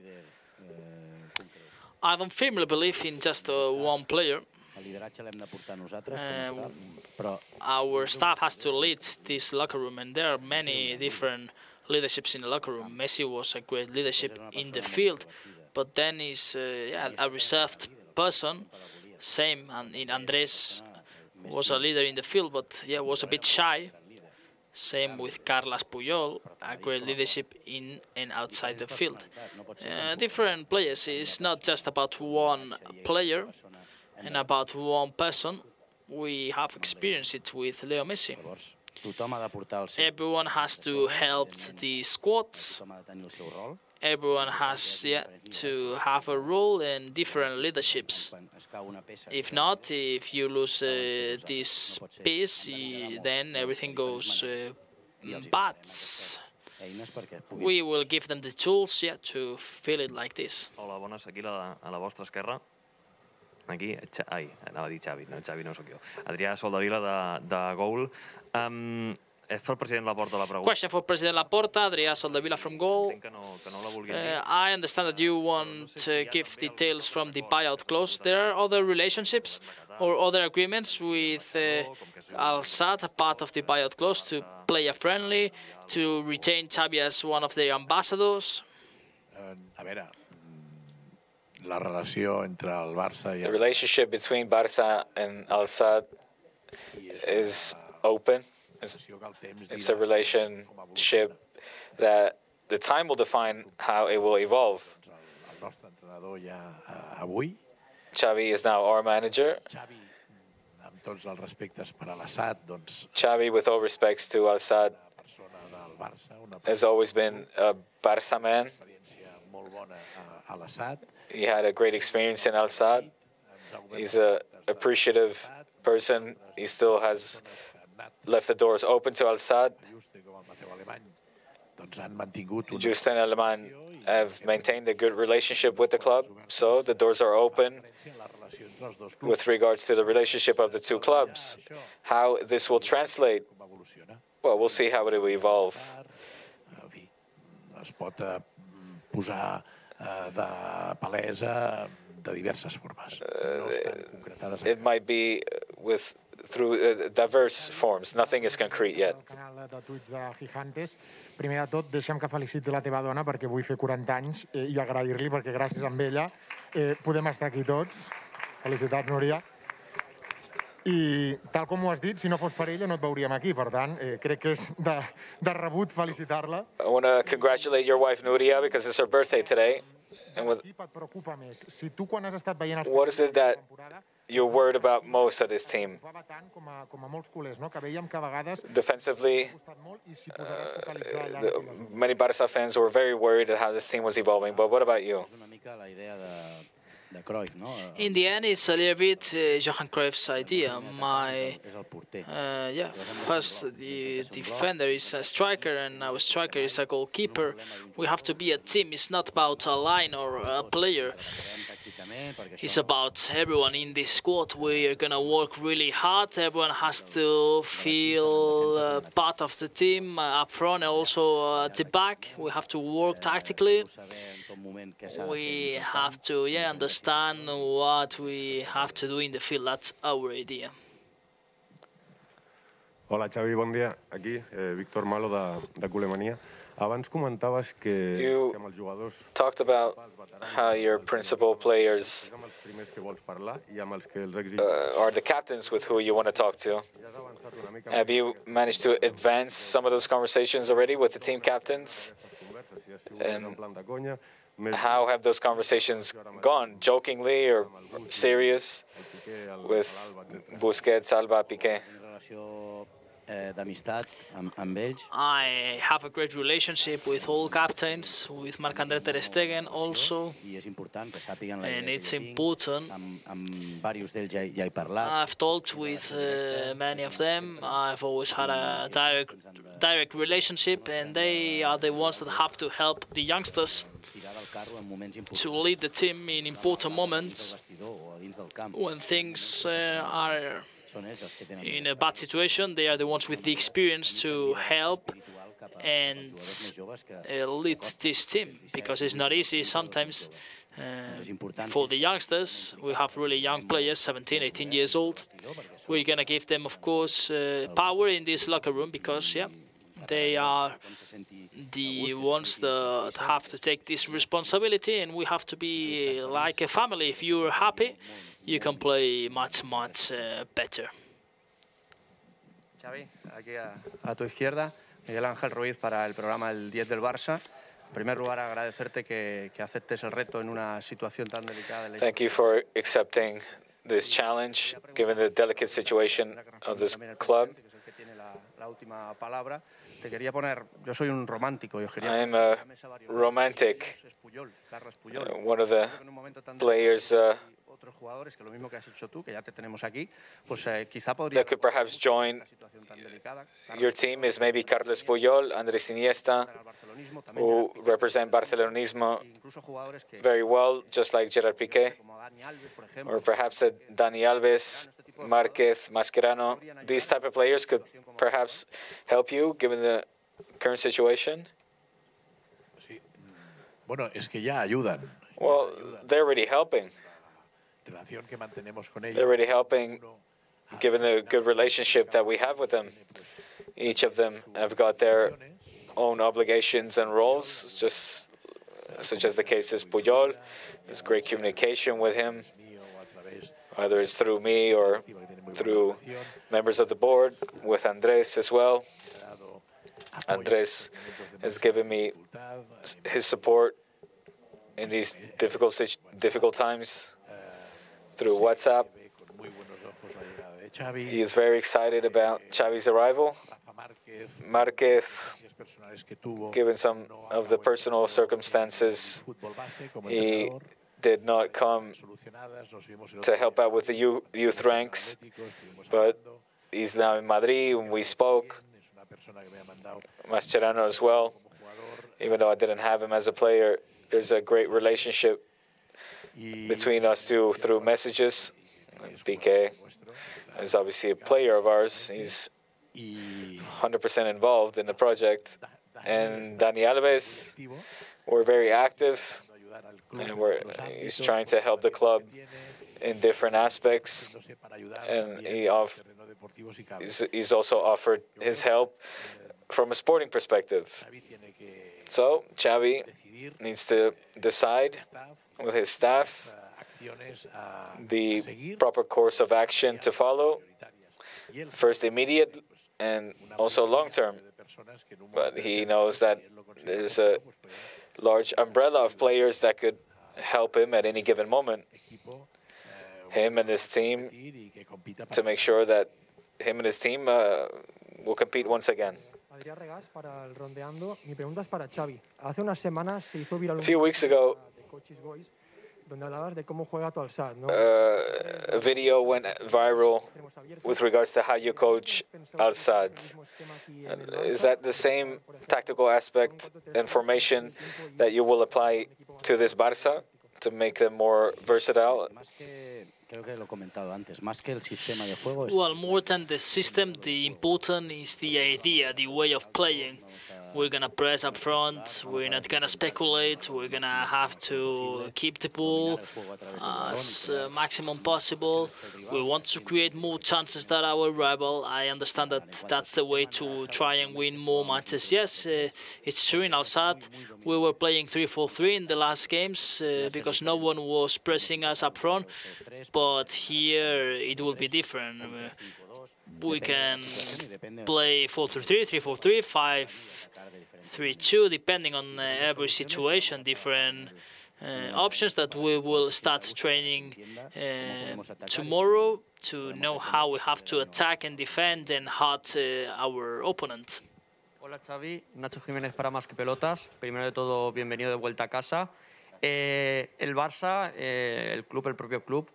I don't firmly believe in just one player. Our staff has to lead this locker room, and there are many different leaderships in the locker room. Messi was a great leadership in the field, but then he's a reserved person. Same, and Andres was a leader in the field, but was a bit shy. Same with Carles Puyol, a great leadership in and outside the field. Different players. It's not just about one player and about one person. We have experienced it with Leo Messi. Everyone has to help the squads. Everyone has to have a role in different leaderships. If not, if you lose this piece, then everything goes bad. We will give them the tools to feel it like this. Hola, bones, aquí a la vostra esquerra. Aquí, anava a dir Xavi, no, Xavi no sóc jo. Adrià Soldavila de Goal. És pel president Laporta la pregunta. Question for President Laporta, Adrià Soldevila from goal. Que no la vulguin dir. I understand that you want to give details from the buyout clause. There are other relationships or other agreements with Al Sadd, a part of the buyout clause, to play a friendly, to retain Xavi as one of their ambassadors. A veure, la relació entre el Barça i The relationship between Barça and Al Sadd is open. It's a relationship that the time will define how it will evolve. el nostre entrenador ja avui, Xavi is now our manager. amb tots els respectes per a l'Assad, doncs, Xavi, with all respects to Al Sadd, persona del Barça, una has always been a Barça man. experiència molt bona a l'Assad. He had a great experience in Al Sadd. He's an appreciative person. He still has left the doors open to Al Sadd. Doncs han mantingut una Just and Aleman have maintained a good relationship with the club, so the doors are open with regards to the relationship of the two clubs. How this will translate, well, we'll see how it will evolve. es pot posar de palesa de diverses formes. No estan concretades It might be through diverse forms. Nothing is concrete yet. El canal de tuits de Gigantes. Primer de tot, deixa'm que feliciti la teva dona perquè vull fer 40 anys i agrair-li perquè gràcies a ella podem estar aquí tots. Felicitats, Núria. I tal com ho has dit, si no fos per ella no et veuríem aquí. Per tant, crec que és de rebut felicitar-la. I want to congratulate your wife, Nuria, because it's her birthday today. And with, Et preocupa més? Si tu quan has estat veient els what is it that you're worried about most of this team? com a molts culers, no? Que veiem que a vegades Defensively, i si posaves a focalitzar allà... many Barça fans were very worried at how this team was evolving. But what about you? Una mica la idea de Cruyff, no? In the end, it's a little bit Johan Cruyff's idea. First the defender is a striker and our striker is a goalkeeper. We have to be a team. It's not about a line or a player. It's about everyone in this squad. We are going to work really hard. Everyone has to feel part of the team up front and also at the back. We have to work tactically. We have to understand what we have to do in the field. That's our idea. Hola, Xavi, bon dia. Aquí, Víctor Malo, de Culemania. Abans comentaves que amb els jugadors... Talked about how your principal players are the captains with who you want to talk to. Have you managed to advance some of those conversations already with the team captains? And how have those conversations gone? Jokingly or serious with Busquets, Alba, Piqué? I have a great relationship with all captains, with Marc-André ter Stegen also, and it's important. I've talked with many of them. I've always had a direct relationship, and they are the ones that have to help the youngsters to lead the team in important moments when things are in a bad situation. They are the ones with the experience to help and lead this team, because it's not easy sometimes for the youngsters. We have really young players, 17, 18 years old. We're going to give them, of course, power in this locker room, because, they are the ones that have to take this responsibility, and we have to be like a family. If you're happy, you can play much better. Xavi, aquí a tu izquierda, Miguel Ángel Ruiz para el programa El 10 del Barça. En primer lugar, agradecerte que aceptes el reto en una situación tan delicada. Thank you for accepting this challenge, given the delicate situation of this club. La última palabra. Te quería poner, yo soy un romántico. I am a romantic. One of the players otros jugadores que lo mismo que has hecho tú, que ya te tenemos aquí, pues quizá podría that could perhaps join your team is maybe Carles Puyol, Andrés Iniesta, who represent Barcelonismo very well, just like Gerard Piqué, or perhaps Dani Alves, Marquez, Mascherano, these type of players could perhaps help you given the current situation? Bueno, es que ya ayudan. Well, they're already helping. Relación que mantenemos con ellos. They're already helping given the good relationship that we have with them. Each of them have got their own obligations and roles, just such as the case is Puyol. There's great communication with him, whether it's through me or through members of the board, with Andres as well. Andres has given me his support in these difficult times through WhatsApp. He is very excited about Xavi's arrival. Marquez, given some of the personal circumstances, he did not come to help out with the youth ranks, but he's now in Madrid, and we spoke. Mascherano as well. Even though I didn't have him as a player, there's a great relationship between us two through messages. PK is obviously a player of ours. He's 100% involved in the project. And Dani Alves, we're very active, and he's trying to help the club in different aspects. And he's also offered his help from a sporting perspective. So Xavi needs to decide with his staff the proper course of action to follow, first immediate and also long-term. But he knows that there's a large umbrella of players that could help him at any given moment. Him and his team, to make sure that him and his team will compete once again. Adrián Regás, para el Rondeando. Mi pregunta es para Xavi. Hace unas semanas se hizo viral a few weeks ago, donde hablabas de cómo juega tu Al-Sadd, ¿no? A video went viral with regards to how you coach Al-Sadd. Is that the same tactical aspect and formation that you will apply to this Barça to make them more versatile? Well, more than the system, the important is the idea, the way of playing. We're going to press up front, we're not going to speculate, we're going to have to keep the ball as maximum possible. We want to create more chances than our rival. I understand that that's the way to try and win more matches. Yes, it's true in Al-Sadd. We were playing 3-4-3 in the last games because no one was pressing us up front, but here it will be different. We can play 4-3-3, 3-4-3, 5-3-2, depending on every situation, different options that we will start training tomorrow to know how we have to attack and defend and hurt our opponent. Hola Xavi, Nacho Jiménez para Más que Pelotas. Primero de todo, bienvenido de vuelta a casa. El Barça, el propio club,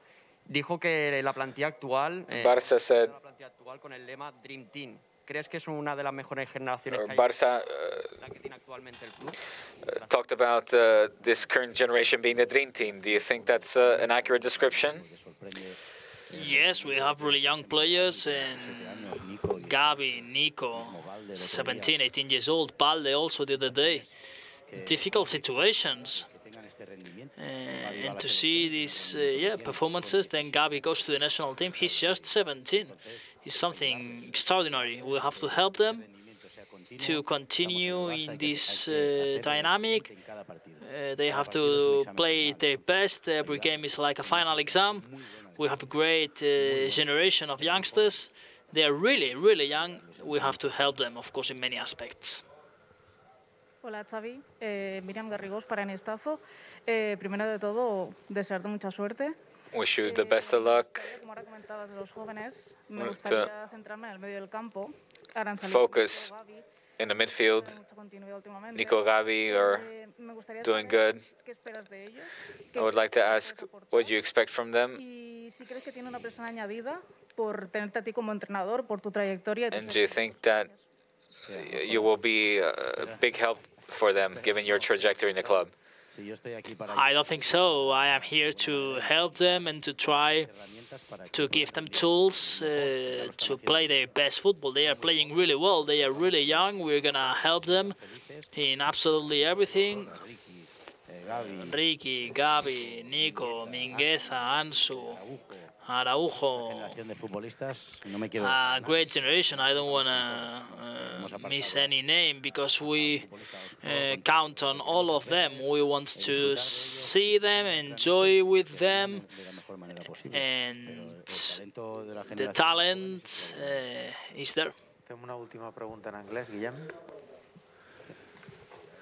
dijo que la plantilla actual, Barça said, la plantilla actual con el lema Dream Team. ¿Crees que es una de las mejores generaciones que hay Barça la que tiene actualmente el club? Talked about this current generation being the Dream Team. Do you think that's an accurate description? Yes, we have really young players, and Gavi, Nico, 17, 18 years old, Balde also the other day. Difficult situations. And to see these performances, then Gavi goes to the national team. He's just 17. It's something extraordinary. We have to help them to continue in this dynamic. They have to play their best. Every game is like a final exam. We have a great generation of youngsters. They are really, really young. We have to help them, of course, in many aspects. Hola Xavi, Miriam Garrigós para Enistazo. Primero de todo, desearte mucha suerte. Wish you the best of luck. Como ahora comentabas de los jóvenes, me gustaría centrarme en el medio del campo. Focus in the midfield. Nico, Gavi are doing good. I would like to ask what you expect from them. Y si crees que tiene una presión añadida por tenerte a ti como entrenador, por tu trayectoria. And do you think that you will be a big help for them, given your trajectory in the club? I don't think so. I am here to help them and to try to give them tools to play their best football. They are playing really well. They are really young. We're going to help them in absolutely everything. Ricky, Gavi, Nico, Mingueza, Ansu, Araujo, a great generation. I don't want to miss any name because we count on all of them. We want to see them, enjoy with them, and the talent is there. Fem una última pregunta en anglès, Guillem.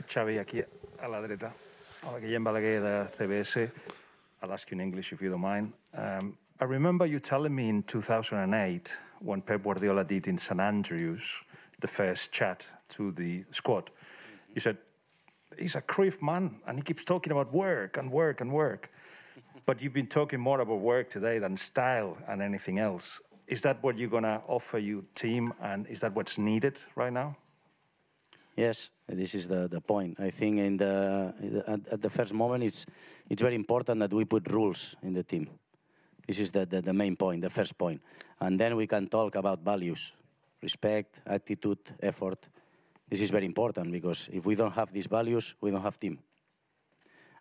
Xavi, aquí a la dreta. Hola, Guillem Balaguer de CBS. I'll ask you in English if you don't mind. I remember you telling me in 2008, when Pep Guardiola did in St Andrews, the first chat to the squad, you said, he's a Cruyff man, and he keeps talking about work and work and work. But you've been talking more about work today than style and anything else. Is that what you're going to offer your team, and is that what's needed right now? Yes, this is the point. I think at the first moment, it's very important that we put rules in the team. This is the main point, the first point. And then we can talk about values, respect, attitude, effort. This is very important because if we don't have these values, we don't have team.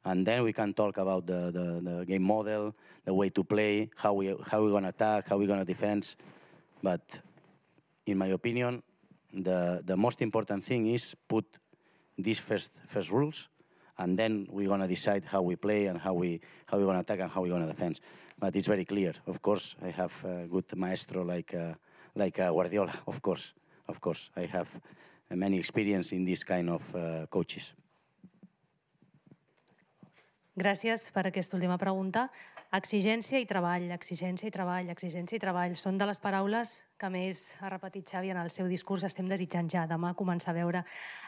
And then we can talk about the game model, the way to play, how we're going to attack, how we're going to defend. But in my opinion, the most important thing is put these first rules, and then we're going to decide how we play and how we're going to attack and how we're going to defend. But it's very clear. Of course, I have a good maestro like Guardiola. Of course. I have many experience in this kind of coaches. Gràcies per aquesta última pregunta. Exigència i treball, exigència i treball, exigència i treball. Són de les paraules que més ha repetit Xavi en el seu discurs. Estem desitjant ja demà començar a veure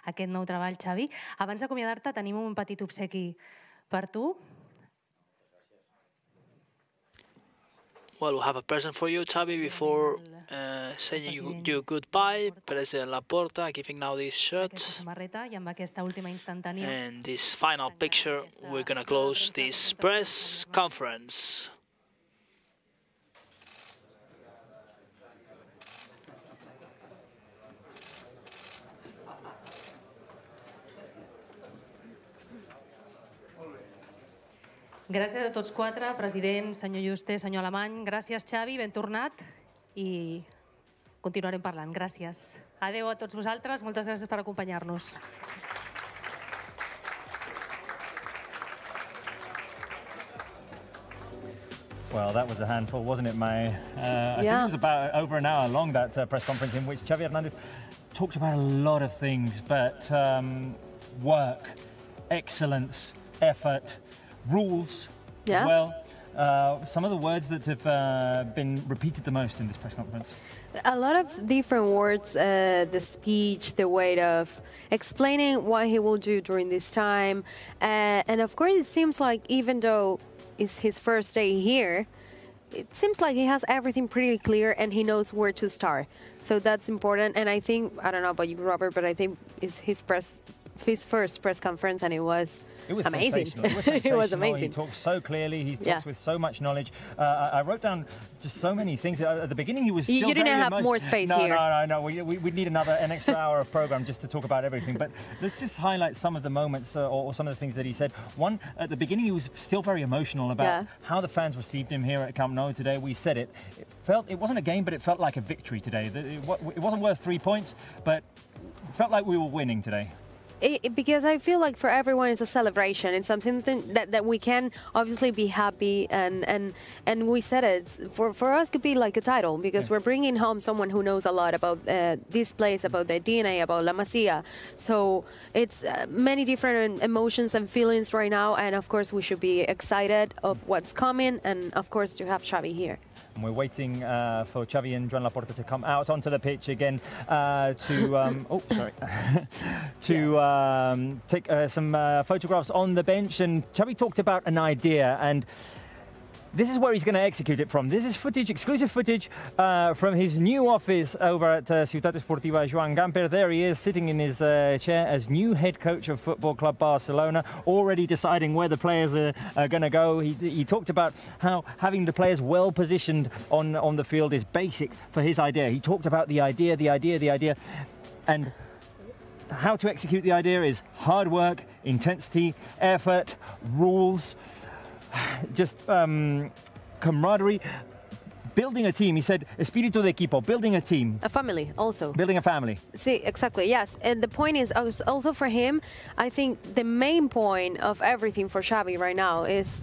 aquest nou treball, Xavi. Abans d'acomiadar-te, tenim un petit obsequi per tu. Well, we'll have a present for you, Xavi, before saying you goodbye. President Laporta giving now this shirt. I amb aquesta última instantània. And this final picture, we're going to close this press conference. Gràcies a tots quatre, president, senyor Juste, senyor Alemany. Gràcies, Xavi, ben tornat i continuarem parlant. Gràcies. Adéu a tots vosaltres, moltes gràcies per acompanyar-nos. Well, that was a handful, wasn't it, May? I think it was about over an hour long, that press conference in which Xavi Hernández talked about a lot of things, but work, excellence, effort, rules as well. Some of the words that have been repeated the most in this press conference. A lot of different words, the speech, the way of explaining what he will do during this time. And of course, it seems like even though it's his first day here, it seems like he has everything pretty clear and he knows where to start. So that's important. And I think, I don't know about you, Robert, but I think it's his first press conference, and it was amazing. It was amazing. He talked so clearly. He talks with so much knowledge. I wrote down just so many things. At the beginning, he was still You didn't have more space here. No. We'd need an extra hour of program just to talk about everything. But let's just highlight some of the moments or some of the things that he said. One, at the beginning, he was still very emotional about how the fans received him here at Camp Nou today. We said it. It wasn't a game, but it felt like a victory today. It wasn't worth 3 points, but it felt like we were winning today. Because I feel like for everyone it's a celebration. It's something that we can obviously be happy and we said it. For us, it could be like a title because we're bringing home someone who knows a lot about this place, about the DNA, about La Masia. So it's many different emotions and feelings right now, and of course we should be excited of what's coming, and of course to have Xavi here. And we're waiting for Xavi and Joan Laporta to come out onto the pitch again to take some photographs on the bench. And Xavi talked about an idea, and this is where he's going to execute it from. This is footage, exclusive footage from his new office over at Ciutat Esportiva Joan Gamper. There he is, sitting in his chair as new head coach of Football Club Barcelona, already deciding where the players are going to go. He talked about how having the players well positioned on the field is basic for his idea. He talked about the idea, and how to execute the idea is hard work, intensity, effort, rules, just camaraderie, building a team. He said, espíritu de equipo, building a team. A family also. Building a family. See, exactly, yes. And the point is also for him, I think the main point of everything for Xavi right now is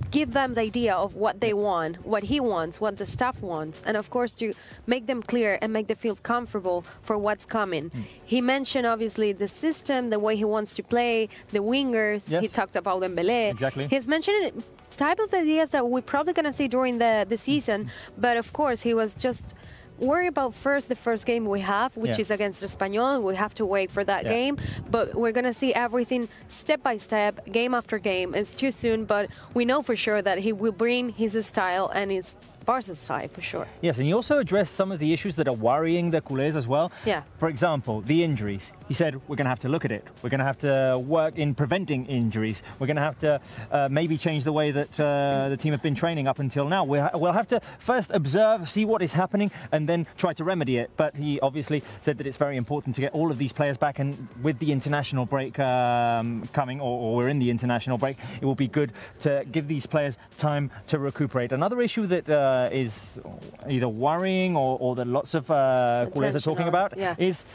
give them the idea of what they want, what he wants, what the staff wants, and of course to make them clear and make them feel comfortable for what's coming. He mentioned obviously the system, the way he wants to play, the wingers. Yes. He talked about Dembélé. Exactly. He's mentioned type of ideas that we're probably going to see during the season, but of course he was just worry about the first game we have, which is against Espanyol. We have to wait for that game, but we're going to see everything step by step, game after game. It's too soon, but we know for sure that he will bring his style and his Barca's style for sure. Yes, and he also addressed some of the issues that are worrying the culés as well. Yeah. For example, the injuries. He said, we're going to have to look at it. We're going to have to work in preventing injuries. We're going to have to maybe change the way that the team have been training up until now. We'll have to first observe, see what is happening, and then try to remedy it. But he obviously said that it's very important to get all of these players back, and with the international break coming, or we're in the international break, it will be good to give these players time to recuperate. Another issue that is either worrying or that lots of culés are talking about is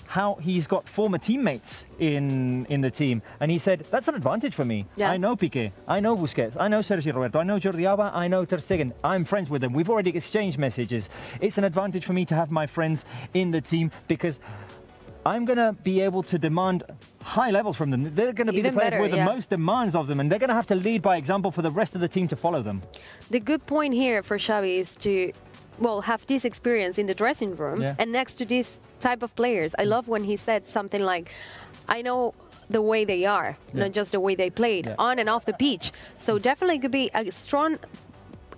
how he's got former teammates in the team, and he said that's an advantage for me. I know Piqué, I know Busquets, I know Sergi Roberto, I know Jordi Alba, I know Ter Stegen. I'm friends with them. We've already exchanged messages. It's an advantage for me to have my friends in the team because I'm going to be able to demand high levels from them. They're going to be the players with the most demands of them, and they're going to have to lead by example for the rest of the team to follow them. The good point here for Xavi is to have this experience in the dressing room and next to this type of players. I love when he said something like, I know the way they are, not just the way they played, on and off the pitch. So definitely could be a strong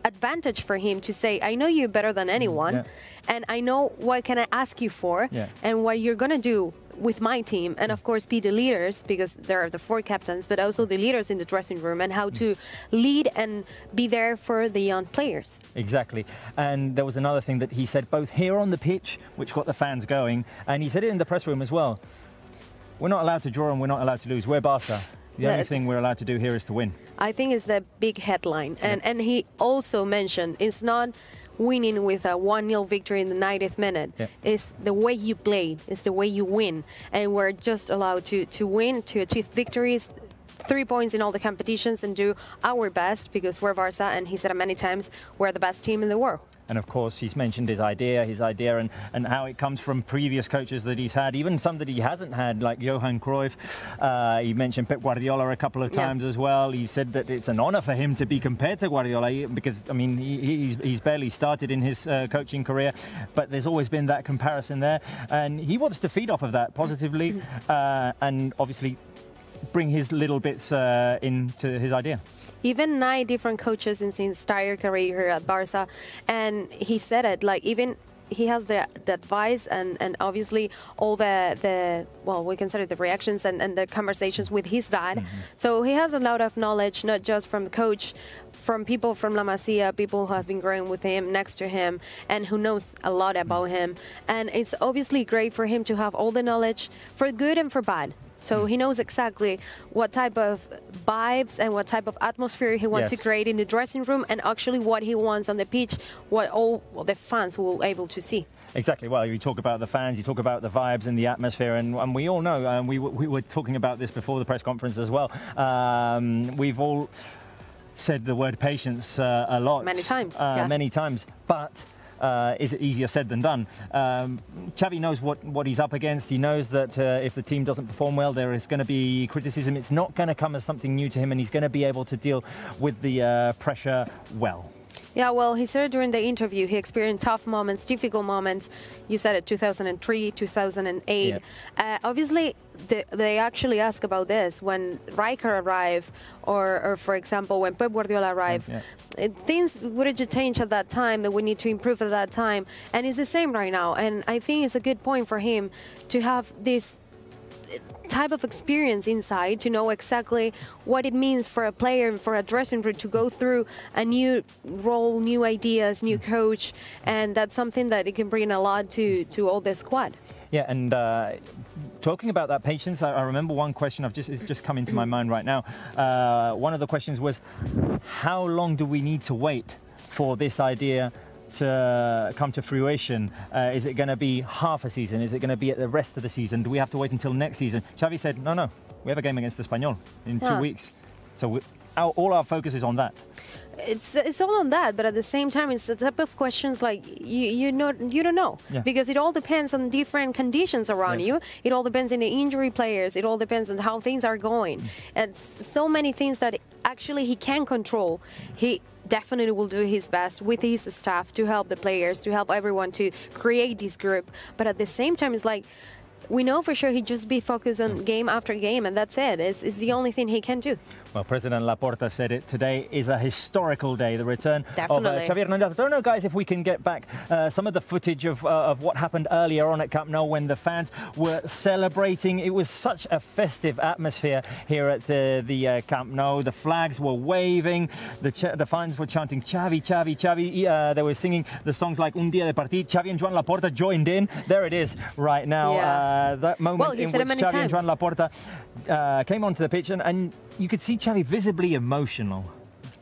advantage for him to say, I know you better than anyone, and I know what can I ask you for, and what you're going to do with my team, and of course be the leaders, because there are the 4 captains, but also the leaders in the dressing room, and how to lead and be there for the young players. Exactly. And there was another thing that he said both here on the pitch, which got the fans going, and he said it in the press room as well. We're not allowed to draw and we're not allowed to lose. We're Barca. The only thing we're allowed to do here is to win. I think it's the big headline. And he also mentioned it's not winning with a 1-0 victory in the 90th minute. It's the way you play. It's the way you win. And we're just allowed to win, to achieve victories, 3 points in all the competitions, and do our best because we're Barca, and he said it many times, we're the best team in the world. And of course, he's mentioned his idea and how it comes from previous coaches that he's had, even some that he hasn't had, like Johan Cruyff. He mentioned Pep Guardiola a couple of times as well. He said that it's an honor for him to be compared to Guardiola because, I mean, he's barely started in his coaching career, but there's always been that comparison there. And he wants to feed off of that positively and obviously bring his little bits into his idea. Even 9 different coaches in his entire career here at Barca, and he said it, like, even he has the advice and obviously all the we consider the reactions and the conversations with his dad. So he has a lot of knowledge, not just from the coach, from people from La Masia, people who have been growing with him, next to him, and who knows a lot about him. And it's obviously great for him to have all the knowledge, for good and for bad. So he knows exactly what type of vibes and what type of atmosphere he wants to create in the dressing room, and actually what he wants on the pitch, what all the fans will be able to see. Exactly. Well, you talk about the fans, you talk about the vibes and the atmosphere, and we all know, we were talking about this before the press conference as well. We've all said the word patience a lot. Many times. Many times. But is it easier said than done? Xavi knows what he's up against. He knows that if the team doesn't perform well, there is going to be criticism. It's not going to come as something new to him, and he's going to be able to deal with the pressure well. Yeah, well, he said during the interview he experienced tough moments, difficult moments. You said it, 2003, 2008. Obviously, they actually ask about this when Riker arrived, or for example, when Pep Guardiola arrived. Things would have changed at that time, that we need to improve at that time. And it's the same right now. And I think it's a good point for him to have this type of experience inside, to know exactly what it means for a player, for a dressing room to go through a new role, new ideas, new coach, and that's something that it can bring a lot to all the squad. Yeah, and talking about that patience, I remember one question it's just come into my mind right now. One of the questions was, how long do we need to wait for this idea to come to fruition? Is it going to be half a season? Is it going to be at the rest of the season? Do we have to wait until next season? Xavi said, no, we have a game against Espanyol in 2 weeks. So all our focus is on that. It's all on that, but at the same time, it's the type of questions like you don't know, because it all depends on different conditions around you. It all depends on the injury players. It all depends on how things are going, and so many things that actually he can control. He definitely will do his best with his staff to help the players, to help everyone to create this group. But at the same time, it's like, we know for sure he'd just be focused on game after game, and that's it. It's the only thing he can do. Well, President Laporta said it. Today is a historical day, the return of Xavi Hernández. I don't know, guys, if we can get back some of the footage of what happened earlier on at Camp Nou when the fans were celebrating. It was such a festive atmosphere here at the Camp Nou. The flags were waving. The fans were chanting, Xavi, Xavi, Xavi. They were singing the songs like Un Día de Partit. Xavi and Joan Laporta joined in. There it is right now. That moment in which Xavi and Joan Laporta came onto the pitch, and you could see Xavi visibly emotional.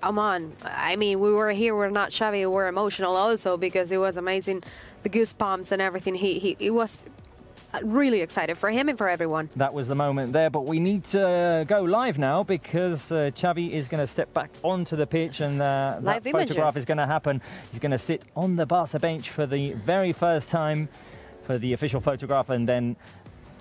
Come on. I mean, we were here, we're not Xavi, we were emotional also, because it was amazing, the goosebumps and everything. He was really excited for him and for everyone. That was the moment there, but we need to go live now, because Xavi is going to step back onto the pitch, and that photograph is going to happen. He's going to sit on the Barca bench for the very first time for the official photograph, and then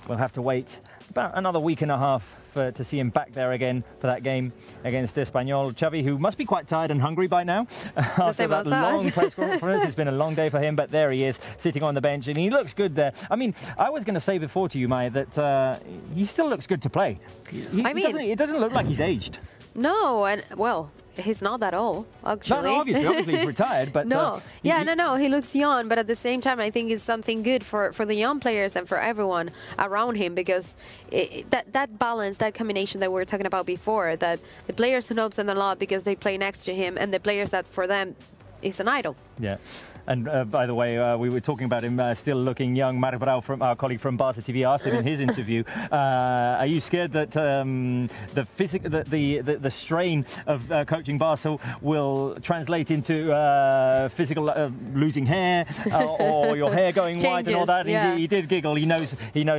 we'll have to wait about another week and a half to see him back there again for that game against Espanyol. Xavi, who must be quite tired and hungry by now after that long press conference. It's been a long day for him, but there he is, sitting on the bench, and he looks good there. I mean, I was going to say before to you, Maya, that he still looks good to play. It doesn't look like he's aged. No, and well, he's not that old, actually. No, obviously he's retired, but no, he looks young, but at the same time, I think it's something good for the young players and for everyone around him, because that balance, that combination that we were talking about before, that the players who know him a lot because they play next to him, and the players that for them is an idol. Yeah. And by the way, we were talking about him still looking young. Marc Brau, from our colleague from Barca TV, asked him in his interview, are you scared that the strain of coaching Barca will translate into physical losing hair or your hair going white and all that? He did giggle. He knows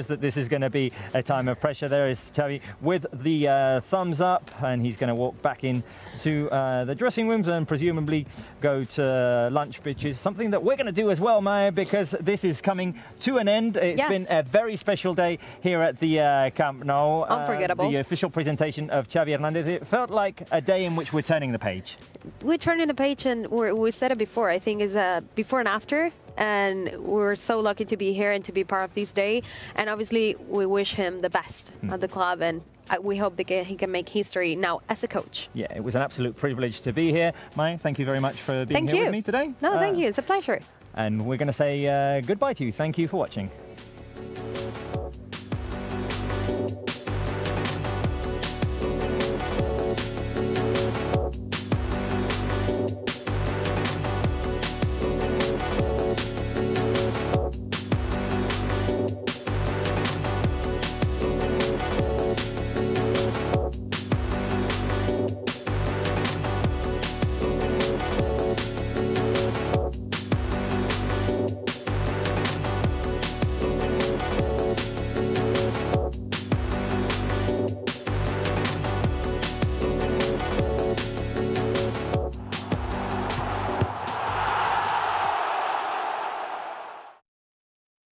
that this is going to be a time of pressure. There is Xavi with the thumbs up, and he's going to walk back in to the dressing rooms and presumably go to lunch, which is something that we're going to do as well, Maya, because this is coming to an end. It's been a very special day here at the Camp Nou. Unforgettable. The official presentation of Xavi Hernández. It felt like a day in which we're turning the page. We're turning the page, and we said it before. I think is a before and after. And we're so lucky to be here and to be part of this day. And obviously, we wish him the best at the club, and we hope that he can make history now as a coach. Yeah, it was an absolute privilege to be here. Maya, thank you very much for being here with me today. No, thank you. It's a pleasure. And we're going to say goodbye to you. Thank you for watching.